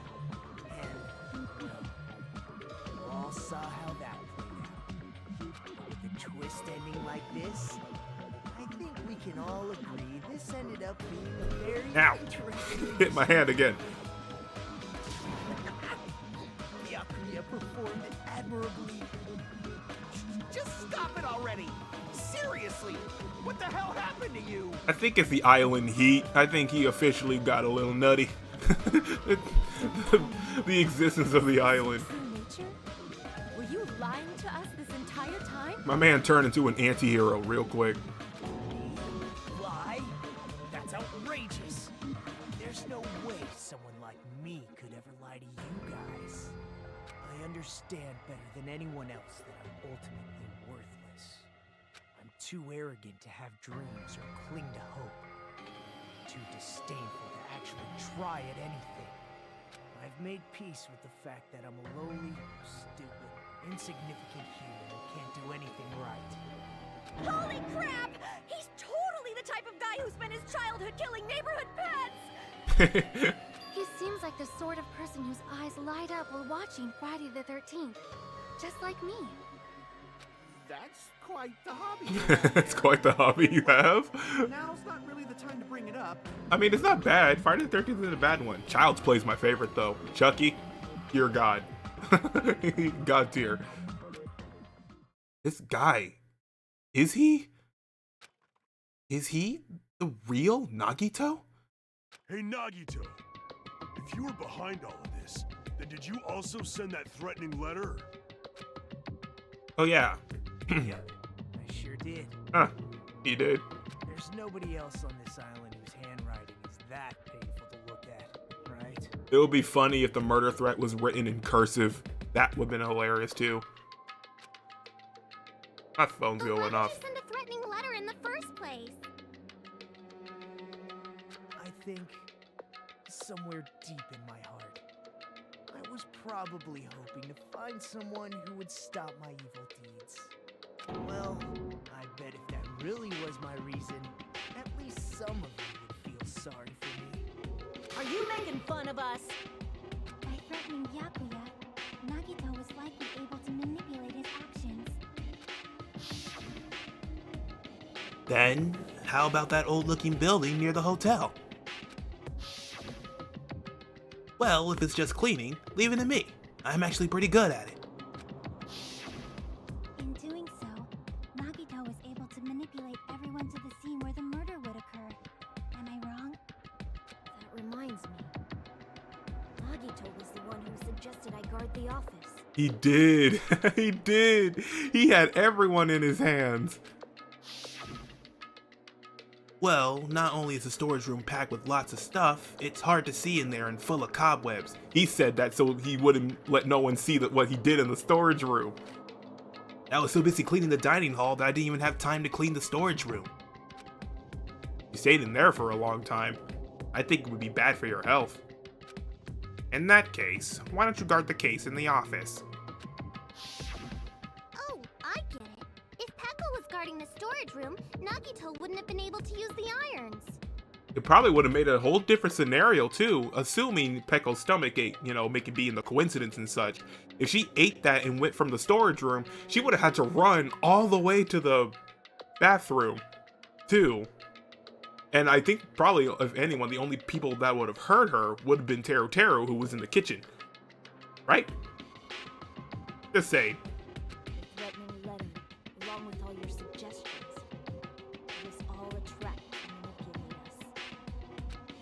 And you all saw how that played out. With a twist ending like this, I think we can all agree this ended up being a very Ow. interesting Hit my hand again. Byakuya performed admirably. Just stop it already! Seriously! What the hell happened to you? I think it's the island heat. I think he officially got a little nutty. The existence of the island. Nature? Were you lying to us this entire time? My man turned into an anti-hero real quick. Lie? That's outrageous. There's no way someone like me could ever lie to you guys. I understand better than anyone else that I'm ultimately worthless. I'm too arrogant to have dreams or cling to hope. Too disdainful to actually try at anything. I've made peace with the fact that I'm a lowly, stupid, insignificant human who can't do anything right. Holy crap! He's totally the type of guy who spent his childhood killing neighborhood pets! He seems like the sort of person whose eyes light up while watching Friday the 13th. Just like me. That's quite the hobby. It's quite the hobby you have. Now's not really the time to bring it up. I mean, it's not bad. Friday the 13th isn't a bad one. Child's Play's my favorite, though. Chucky, you're God. God tier. This guy, is he the real Nagito? Hey, Nagito. If you were behind all of this, then did you also send that threatening letter? Oh, yeah. Yep, I sure did. Huh, he did. There's nobody else on this island whose handwriting is that painful to look at, right? It would be funny if the murder threat was written in cursive. That would have been hilarious, too. My phone's going off. Send a threatening letter in the first place. I think somewhere deep in my heart, I was probably hoping to find someone who would stop my evil deeds. Well, I bet if that really was my reason, at least some of you would feel sorry for me. Are you making fun of us? By threatening Byakuya, Nagito was likely able to manipulate his actions. Then, how about that old-looking building near the hotel? Well, if it's just cleaning, leave it to me. I'm actually pretty good at it. In doing so, Nagito was able to manipulate everyone to the scene where the murder would occur. Am I wrong? That reminds me. Nagito was the one who suggested I guard the office. He did. He did. He had everyone in his hands. Well, not only is the storage room packed with lots of stuff, it's hard to see in there and full of cobwebs. He said that so he wouldn't let no one see what he did in the storage room. I was so busy cleaning the dining hall that I didn't even have time to clean the storage room. You stayed in there for a long time. I think it would be bad for your health. In that case, why don't you guard the case in the office? Oh, I get it. If Pekka was guarding the storage room, Nagito wouldn't have been able to use the irons. It probably would have made a whole different scenario too, assuming Pekko's stomach ate, making being the coincidence and such. If she ate that and went from the storage room, she would have had to run all the way to the bathroom too. And I think probably, if anyone, the only people that would have heard her would have been Teru, who was in the kitchen. Right? Just saying. Threatening letter, along with all your suggestions. It was all a trap to manipulate us.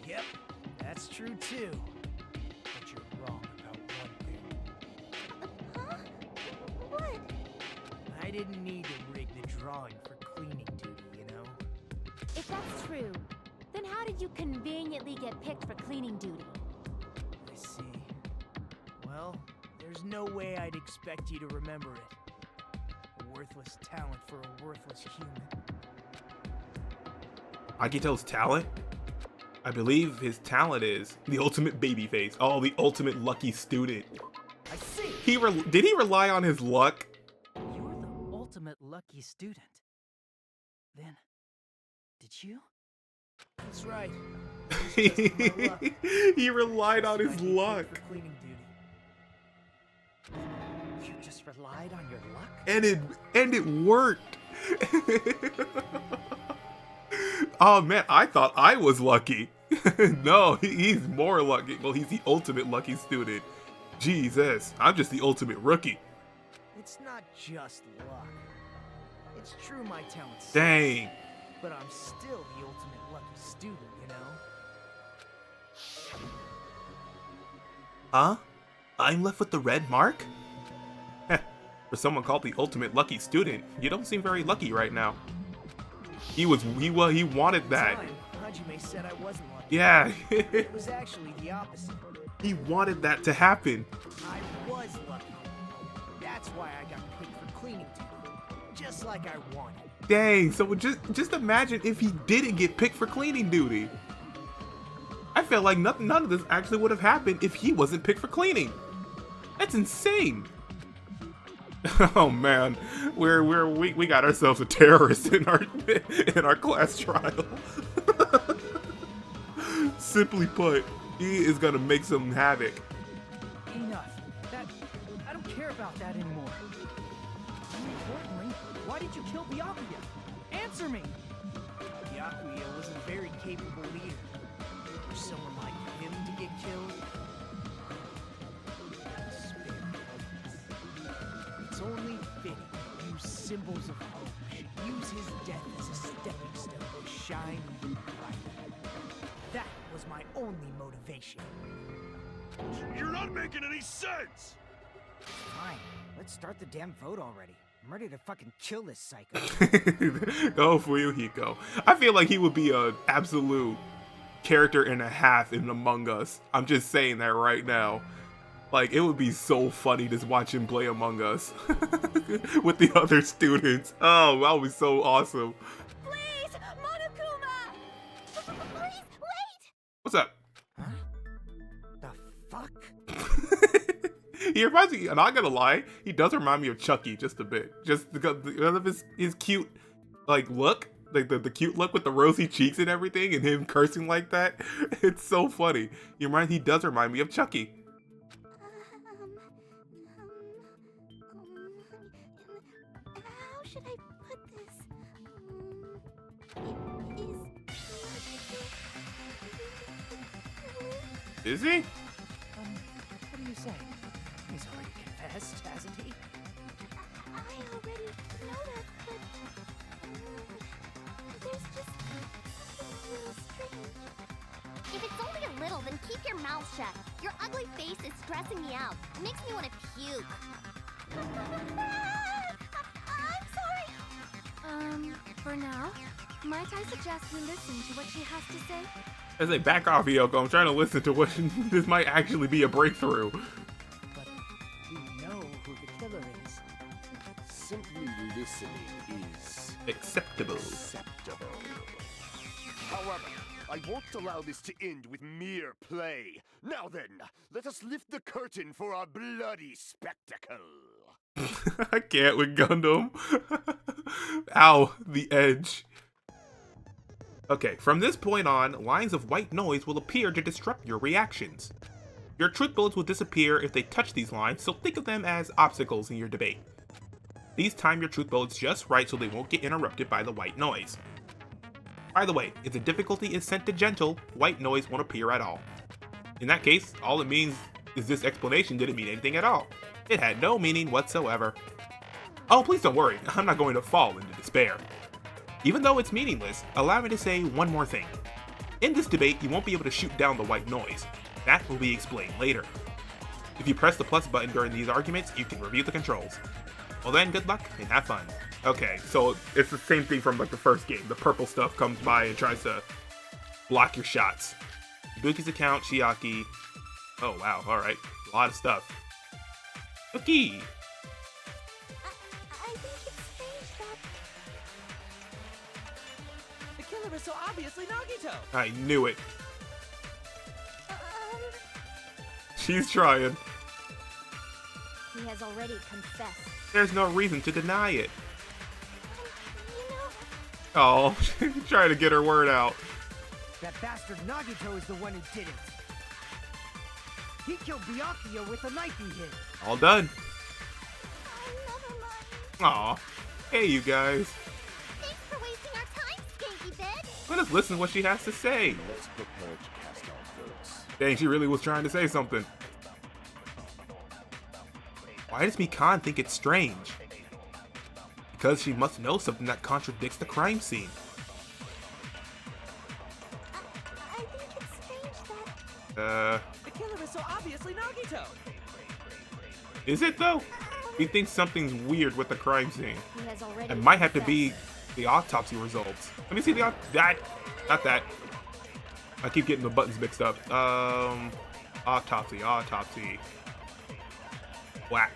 Yep, that's true too. But you're wrong about one thing. Huh? What? I didn't need to rig the drawing for cleaning duty, you know? If that's true, then how did you conveniently get picked for cleaning duty? I see. Well, there's no way I'd expect you to remember it. A worthless talent for a worthless human. Akito's talent? I believe his talent is the ultimate babyface. Oh, the ultimate lucky student. I see! Did he rely on his luck? You're the ultimate lucky student. Then, did you? That's right. He relied on his luck. For cleaning duty. You just relied on your luck? And it worked. Oh man, I thought I was lucky. No, he's more lucky. Well, he's the ultimate lucky student. Jesus, I'm just the ultimate rookie. It's not just luck. It's true my talent's Dang. but I'm still the ultimate lucky student, you know? Huh? I'm left with the red mark? For someone called the ultimate lucky student, you don't seem very lucky right now. He wanted that. Hajime said I wasn't lucky. Yeah. It was actually the opposite. He wanted that to happen. I was lucky. That's why I got picked for cleaning duty, just like I wanted. Dang, so just imagine if he didn't get picked for cleaning duty. I feel like none of this actually would have happened if he wasn't picked for cleaning. That's insane. Oh man, we got ourselves a terrorist in our class trial. Simply put, he is gonna make some havoc. Enough. I don't care about that anymore. More importantly, why did you kill Byakuya? Answer me! Byakuya was a very capable leader. For someone like him to get killed, it's only fitting you symbols of hope should use his death as a stepping stone to shine even brighter. That was my only motivation. You're not making any sense! Fine, let's start the damn vote already. I'm ready to fucking kill this psycho. Go Fuyuhiko. I feel like he would be an absolute character and a half in Among Us. I'm just saying that right now. Like, it would be so funny to watch him play Among Us with the other students. Oh, that would be so awesome. Please, Monokuma! Please, wait! What's up? Huh? The fuck? He reminds me, and I'm not gonna lie, he does remind me of Chucky just a bit. Just because of his cute, like, look. Like, the cute look with the rosy cheeks and everything, and him cursing like that. It's so funny. He does remind me of Chucky. How should I put this? Is he? What do you say? He's already confessed, hasn't he? I already know that, but there's just something a little strange. If it's only a little, then keep your mouth shut. Your ugly face is stressing me out. It makes me want to puke. I'm sorry. For now, might I suggest we listen to what she has to say? I say, back off, Yoko. I'm trying to listen to what this might actually be a breakthrough. But we know who the killer is. Simply listening is Acceptable. However, I won't allow this to end with mere play. Now then, let us lift the curtain for our bloody spectacle. I can't with Gundam. Ow, the edge. Okay, from this point on, lines of white noise will appear to disrupt your reactions. Your truth bullets will disappear if they touch these lines, so think of them as obstacles in your debate. These time your truth bullets just right so they won't get interrupted by the white noise. By the way, if the difficulty is set to gentle, white noise won't appear at all. In that case, all it means is this explanation didn't mean anything at all. It had no meaning whatsoever. Oh, please don't worry, I'm not going to fall into despair. Even though it's meaningless, allow me to say one more thing. In this debate, you won't be able to shoot down the white noise. That will be explained later. If you press the plus button during these arguments, you can review the controls. Well then, good luck and have fun. Okay, so it's the same thing from like the first game. The purple stuff comes by and tries to block your shots. Ibuki's account, Chiaki. Oh wow, alright. A lot of stuff. Cookie! I think it's strange that... The killer is so obviously Nagito! I knew it. Um... She's trying. He has already confessed. There's no reason to deny it. You know... Oh, trying to get her word out. That bastard Nagito is the one who did it. He killed Byakuya with a knife he hid. All done. Never mind. Aw. Hey, you guys. Thanks for wasting our time, Skanky Bed. Let us listen to what she has to say. Let's prepare to cast our votes. Dang, she really was trying to say something. Why does Mikan think it's strange? Because she must know something that contradicts the crime scene. I think it's strange that... The killer is so obviously Nagito! Is it though? He thinks something's weird with the crime scene. He has already It might have to confessed. be the autopsy results. Let me see the that, not that. I keep getting the buttons mixed up. Autopsy. Whack.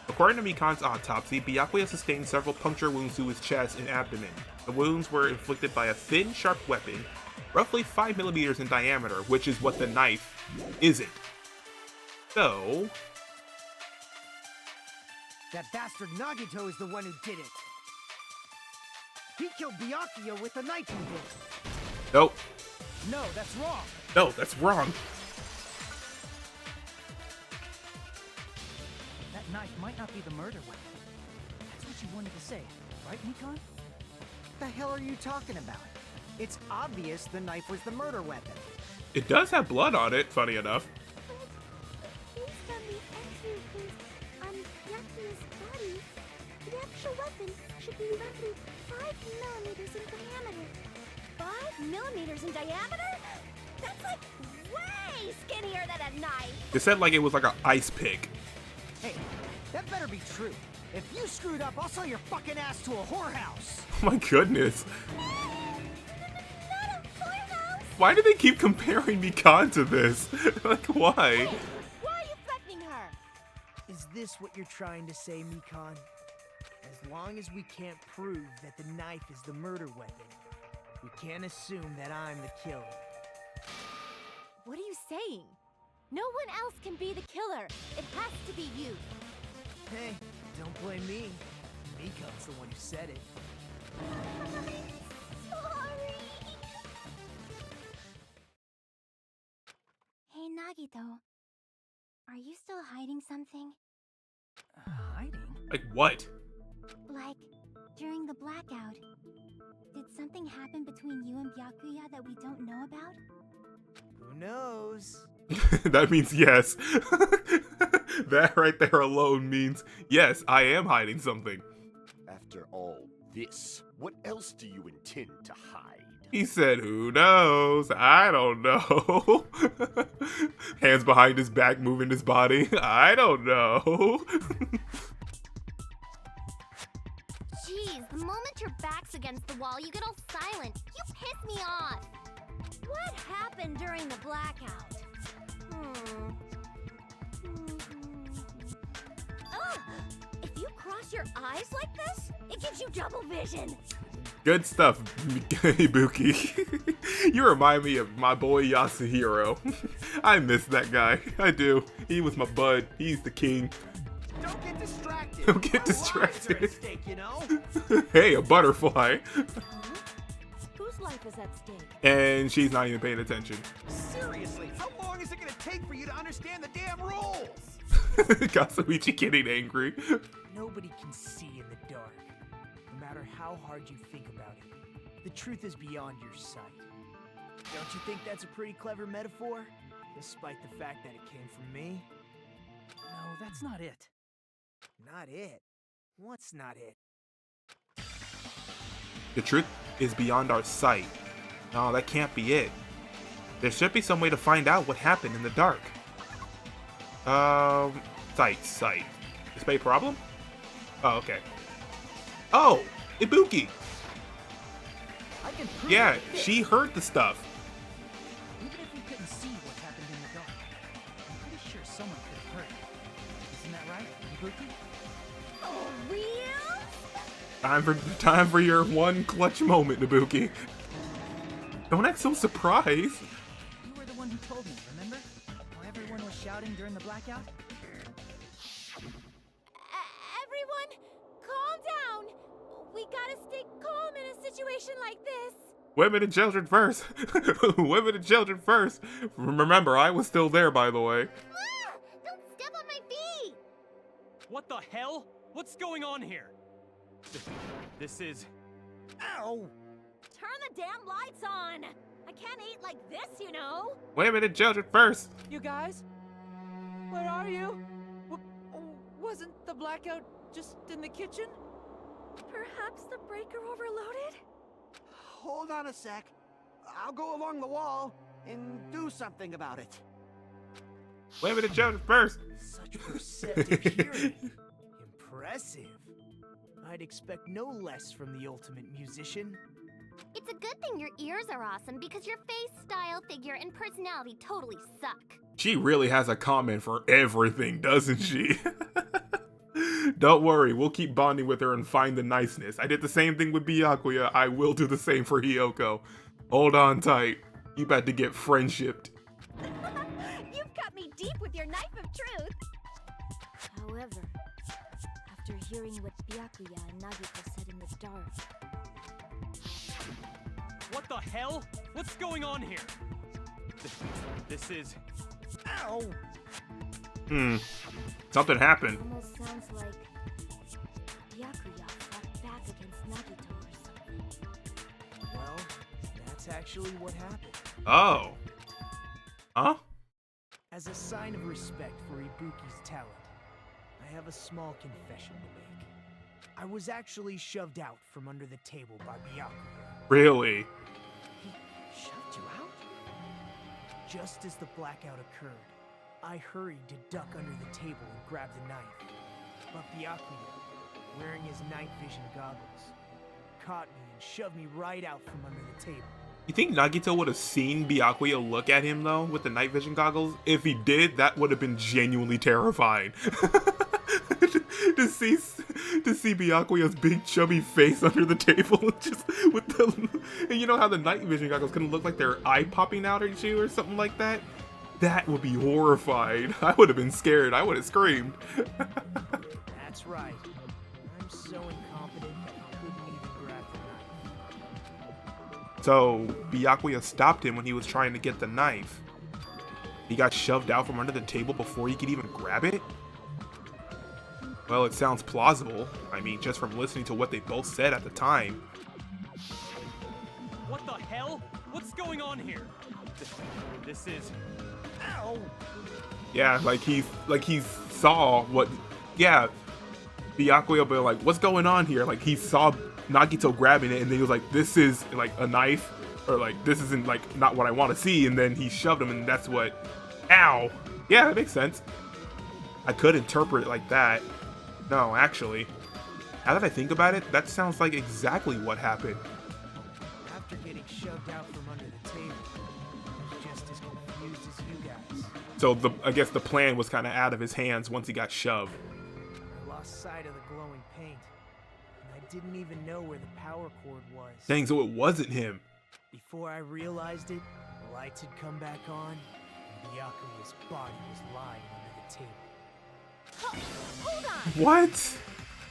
According to Mikan's autopsy, Byakuya sustained several puncture wounds to his chest and abdomen. The wounds were inflicted by a thin, sharp weapon, roughly 5 millimeters in diameter, which is what the knife isn't. So... That bastard Nagito is the one who did it. He killed Byakuya with a knife he hid. Nope. No, that's wrong. No, that's wrong. That knife might not be the murder weapon. That's what you wanted to say, right, Mikan? What the hell are you talking about? It's obvious the knife was the murder weapon. It does have blood on it, funny enough. Based on the X-rays on Byakuya's body, the actual weapon should be roughly 5 millimeters in diameter. 5 millimeters in diameter? That's like way skinnier than a knife! It said like it was like an ice pick. Hey, that better be true. If you screwed up, I'll sell your fucking ass to a whorehouse. Oh my goodness. Not a whorehouse! Why do they keep comparing Mikan to this? Like, why? Why are you threatening her? Is this what you're trying to say, Mikan? As long as we can't prove that the knife is the murder weapon, we can't assume that I'm the killer. What are you saying? No one else can be the killer. It has to be you. Hey, don't blame me. Mikan's the one who said it. Sorry. Hey, Nagito. Are you still hiding something? Hiding? Like what? Like, during the blackout, did something happen between you and Byakuya that we don't know about? Who knows? That means yes. That right there alone means yes, I am hiding something. After all this, what else do you intend to hide? He said, who knows? I don't know. Hands behind his back, moving his body. I don't know. Jeez, the moment your back's against the wall, you get all silent. You piss me off. What happened during the blackout? Ugh! If you cross your eyes like this, it gives you double vision. Good stuff, Ibuki. You remind me of my boy Yasuhiro. I miss that guy. I do. He was my bud. He's the king. Don't get distracted. Don't get Our lives are distracted. at stake, you know? Hey, a butterfly. Whose life is at stake? And she's not even paying attention. Seriously, how long is it gonna take for you to understand the damn rules? Kasuichi getting angry. Nobody can see in the dark, no matter how hard you think about it. The truth is beyond your sight. Don't you think that's a pretty clever metaphor? Despite the fact that it came from me? No, that's not it. Not it. What's not it? The truth is beyond our sight. No, that can't be it. There should be some way to find out what happened in the dark. Sight. Display problem? Oh, okay. Oh, Ibuki. I can prove Yeah, it fits. she heard the stuff. Even if we couldn't see what happened in the dark, I'm pretty sure someone could have heard it. Isn't that right, Ibuki? Oh, real? Time for your one clutch moment, Ibuki. Don't act so surprised. You were the one who told me, remember? How everyone was shouting during the blackout? Everyone, calm down. We gotta stay calm in a situation like this. Women and children first. Women and children first. Remember, I was still there, by the way. Ah! Don't step on my feet. What the hell? What's going on here? This is... Ow! Turn the damn lights on. I can't eat like this, you know. Women and children first. You guys? Where are you? Wasn't the blackout just in the kitchen? Perhaps the breaker overloaded? Hold on a sec. I'll go along the wall and do something about it. Women and children first. Such perceptive hearing. Impressive. I'd expect no less from the ultimate musician. It's a good thing your ears are awesome because your face, style, figure, and personality totally suck. She really has a comment for everything, doesn't she? Don't worry, we'll keep bonding with her and find the niceness. I did the same thing with Byakuya. I will do the same for Hiyoko. Hold on tight. You about to get friendshiped. You've cut me deep with your knife of truth. However, after hearing what Byakuya and Nagito said in the dark, What the hell? What's going on here? This is... Ow! Something happened. almost sounds like Byakuya fought back against Nagito or something. Well, that's actually what happened. Oh. Huh? As a sign of respect for Ibuki's talent, I have a small confession to make. I was actually shoved out from under the table by Byakuya. Really? He shoved you out? Just as the blackout occurred, I hurried to duck under the table and grab the knife. But Byakuya, wearing his night vision goggles, caught me and shoved me right out from under the table. You think Nagito would have seen Byakuya look at him, though, with the night vision goggles? If he did, that would have been genuinely terrifying. to see Byakuya's big chubby face under the table, just with the... And you know how the night vision goggles can look like their eye popping out at you or something like that? That would be horrifying. I would have been scared. I would have screamed. That's right. I'm so incompetent that I couldn't even grab the knife. So, Byakuya stopped him when he was trying to get the knife. He got shoved out from under the table before he could even grab it? Well, it sounds plausible. I mean, just from listening to what they both said at the time. What the hell? What's going on here? This is... Ow! Yeah, like he saw what... Yeah, Byakuya be like, what's going on here? Like, he saw Nagito grabbing it, and then he was like, this is, like, a knife? Or, like, this isn't, like, not what I want to see, and then he shoved him, and that's what... Ow! Yeah, that makes sense. I could interpret it like that. No, actually. Now that I think about it, that sounds like exactly what happened. After getting shoved out from under the table, I was just as confused as you guys. So, I guess the plan was kind of out of his hands once he got shoved. I lost sight of the glowing paint, and I didn't even know where the power cord was. Dang, so it wasn't him. Before I realized it, the lights had come back on, and Byakuya's body was lying under the table. Hold on! What?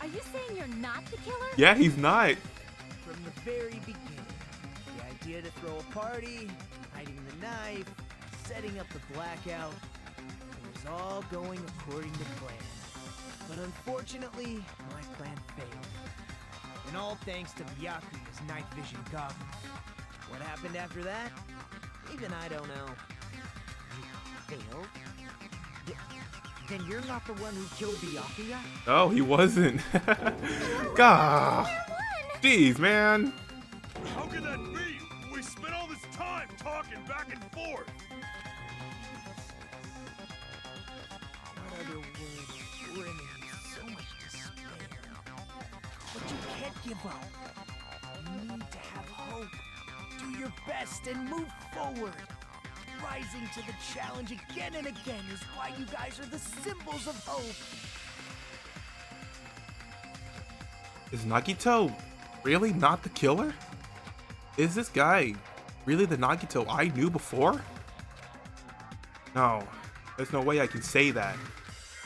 Are you saying you're not the killer? Yeah, he's not. From the very beginning, the idea to throw a party, hiding the knife, setting up the blackout, it was all going according to plan. But unfortunately, my plan failed. And all thanks to Byakuya's night vision goggles. What happened after that? Even I don't know. You failed? Then you're not the one who killed Byakuya? Oh, he wasn't. God. Jeez, man. How could that be? We spent all this time talking back and forth. What other words bring me so much despair? give up. You need to have hope. Do your best and move forward. Rising to the challenge again and again is why you guys are the symbols of hope. Is Nagito really not the killer? Is this guy really the Nagito I knew before? No, there's no way I can say that.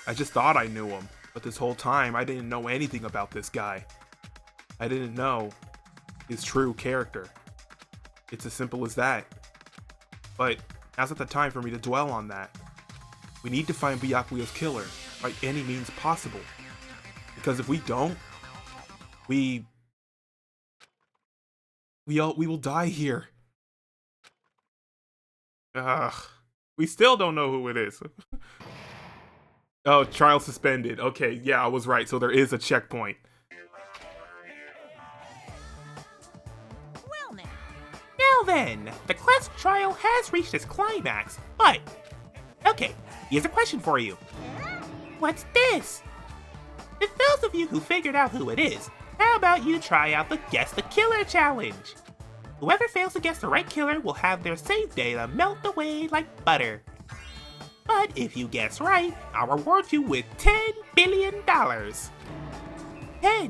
I just thought I knew him, but this whole time I didn't know anything about this guy. I didn't know his true character. It's as simple as that. But now's not the time for me to dwell on that. We need to find Byakuya's killer by any means possible. Because if we don't, we will die here. Ugh. We still don't know who it is. Oh, trial suspended. Okay, yeah, I was right. So there is a checkpoint. Well now. Now then, the class trial has reached its climax, but... Okay, here's a question for you. What's this? For those of you who figured out who it is, how about you try out the Guess the Killer challenge? Whoever fails to guess the right killer will have their save data melt away like butter. But if you guess right, I'll reward you with $10 billion. 10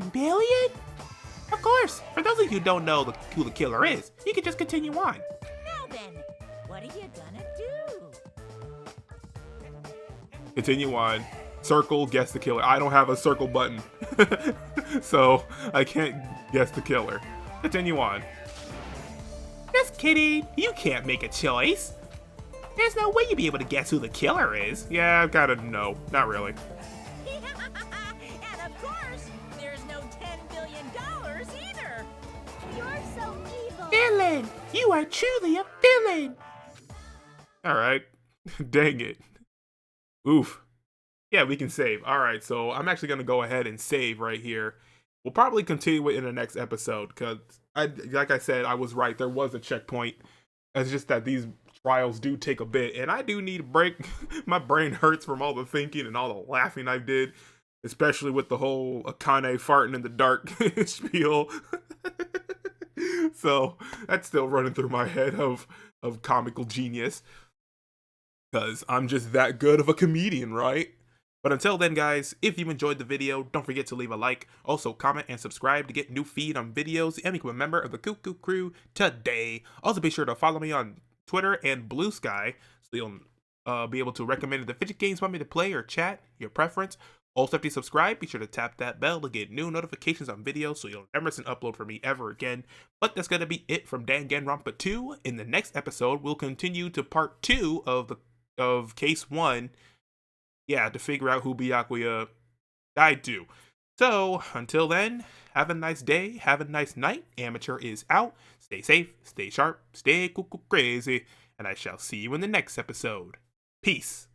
billion? Of course, for those of you who don't know who the killer is, you can just continue on. Now then, what are you gonna do? Continue on. Circle, guess the killer. I don't have a circle button. So I can't guess the killer. Continue on. Just kidding, you can't make a choice. There's no way you'd be able to guess who the killer is. Yeah, I've gotta know. Not really. And of course, there's no $10 billion either. You're so evil. Villain! You are truly a villain! Alright. Dang it. Oof. Yeah, we can save. Alright, so I'm actually gonna go ahead and save right here. We'll probably continue it in the next episode, because, like I said, I was right. There was a checkpoint. It's just that these trials do take a bit, and I do need a break. My brain hurts from all the thinking and all the laughing I did, especially with the whole Akane farting in the dark spiel. So that's still running through my head of comical genius, because I'm just that good of a comedian, right? But until then, guys, if you enjoyed the video, don't forget to leave a like. Also, comment and subscribe to get new feed on videos and become a member of the Cuckoo Crew today. Also, be sure to follow me on Twitter and Blue Sky, so you'll be able to recommend the fidget games you want me to play or chat, your preference. Also, after you subscribe, be sure to tap that bell to get new notifications on videos so you'll never miss an upload from me ever again. But that's going to be it from Danganronpa 2. In the next episode, we'll continue to part 2 of Case 1. Yeah, to figure out who Byakuya died to. So, until then, have a nice day, have a nice night. Amateur is out. Stay safe, stay sharp, stay cuckoo crazy, and I shall see you in the next episode. Peace.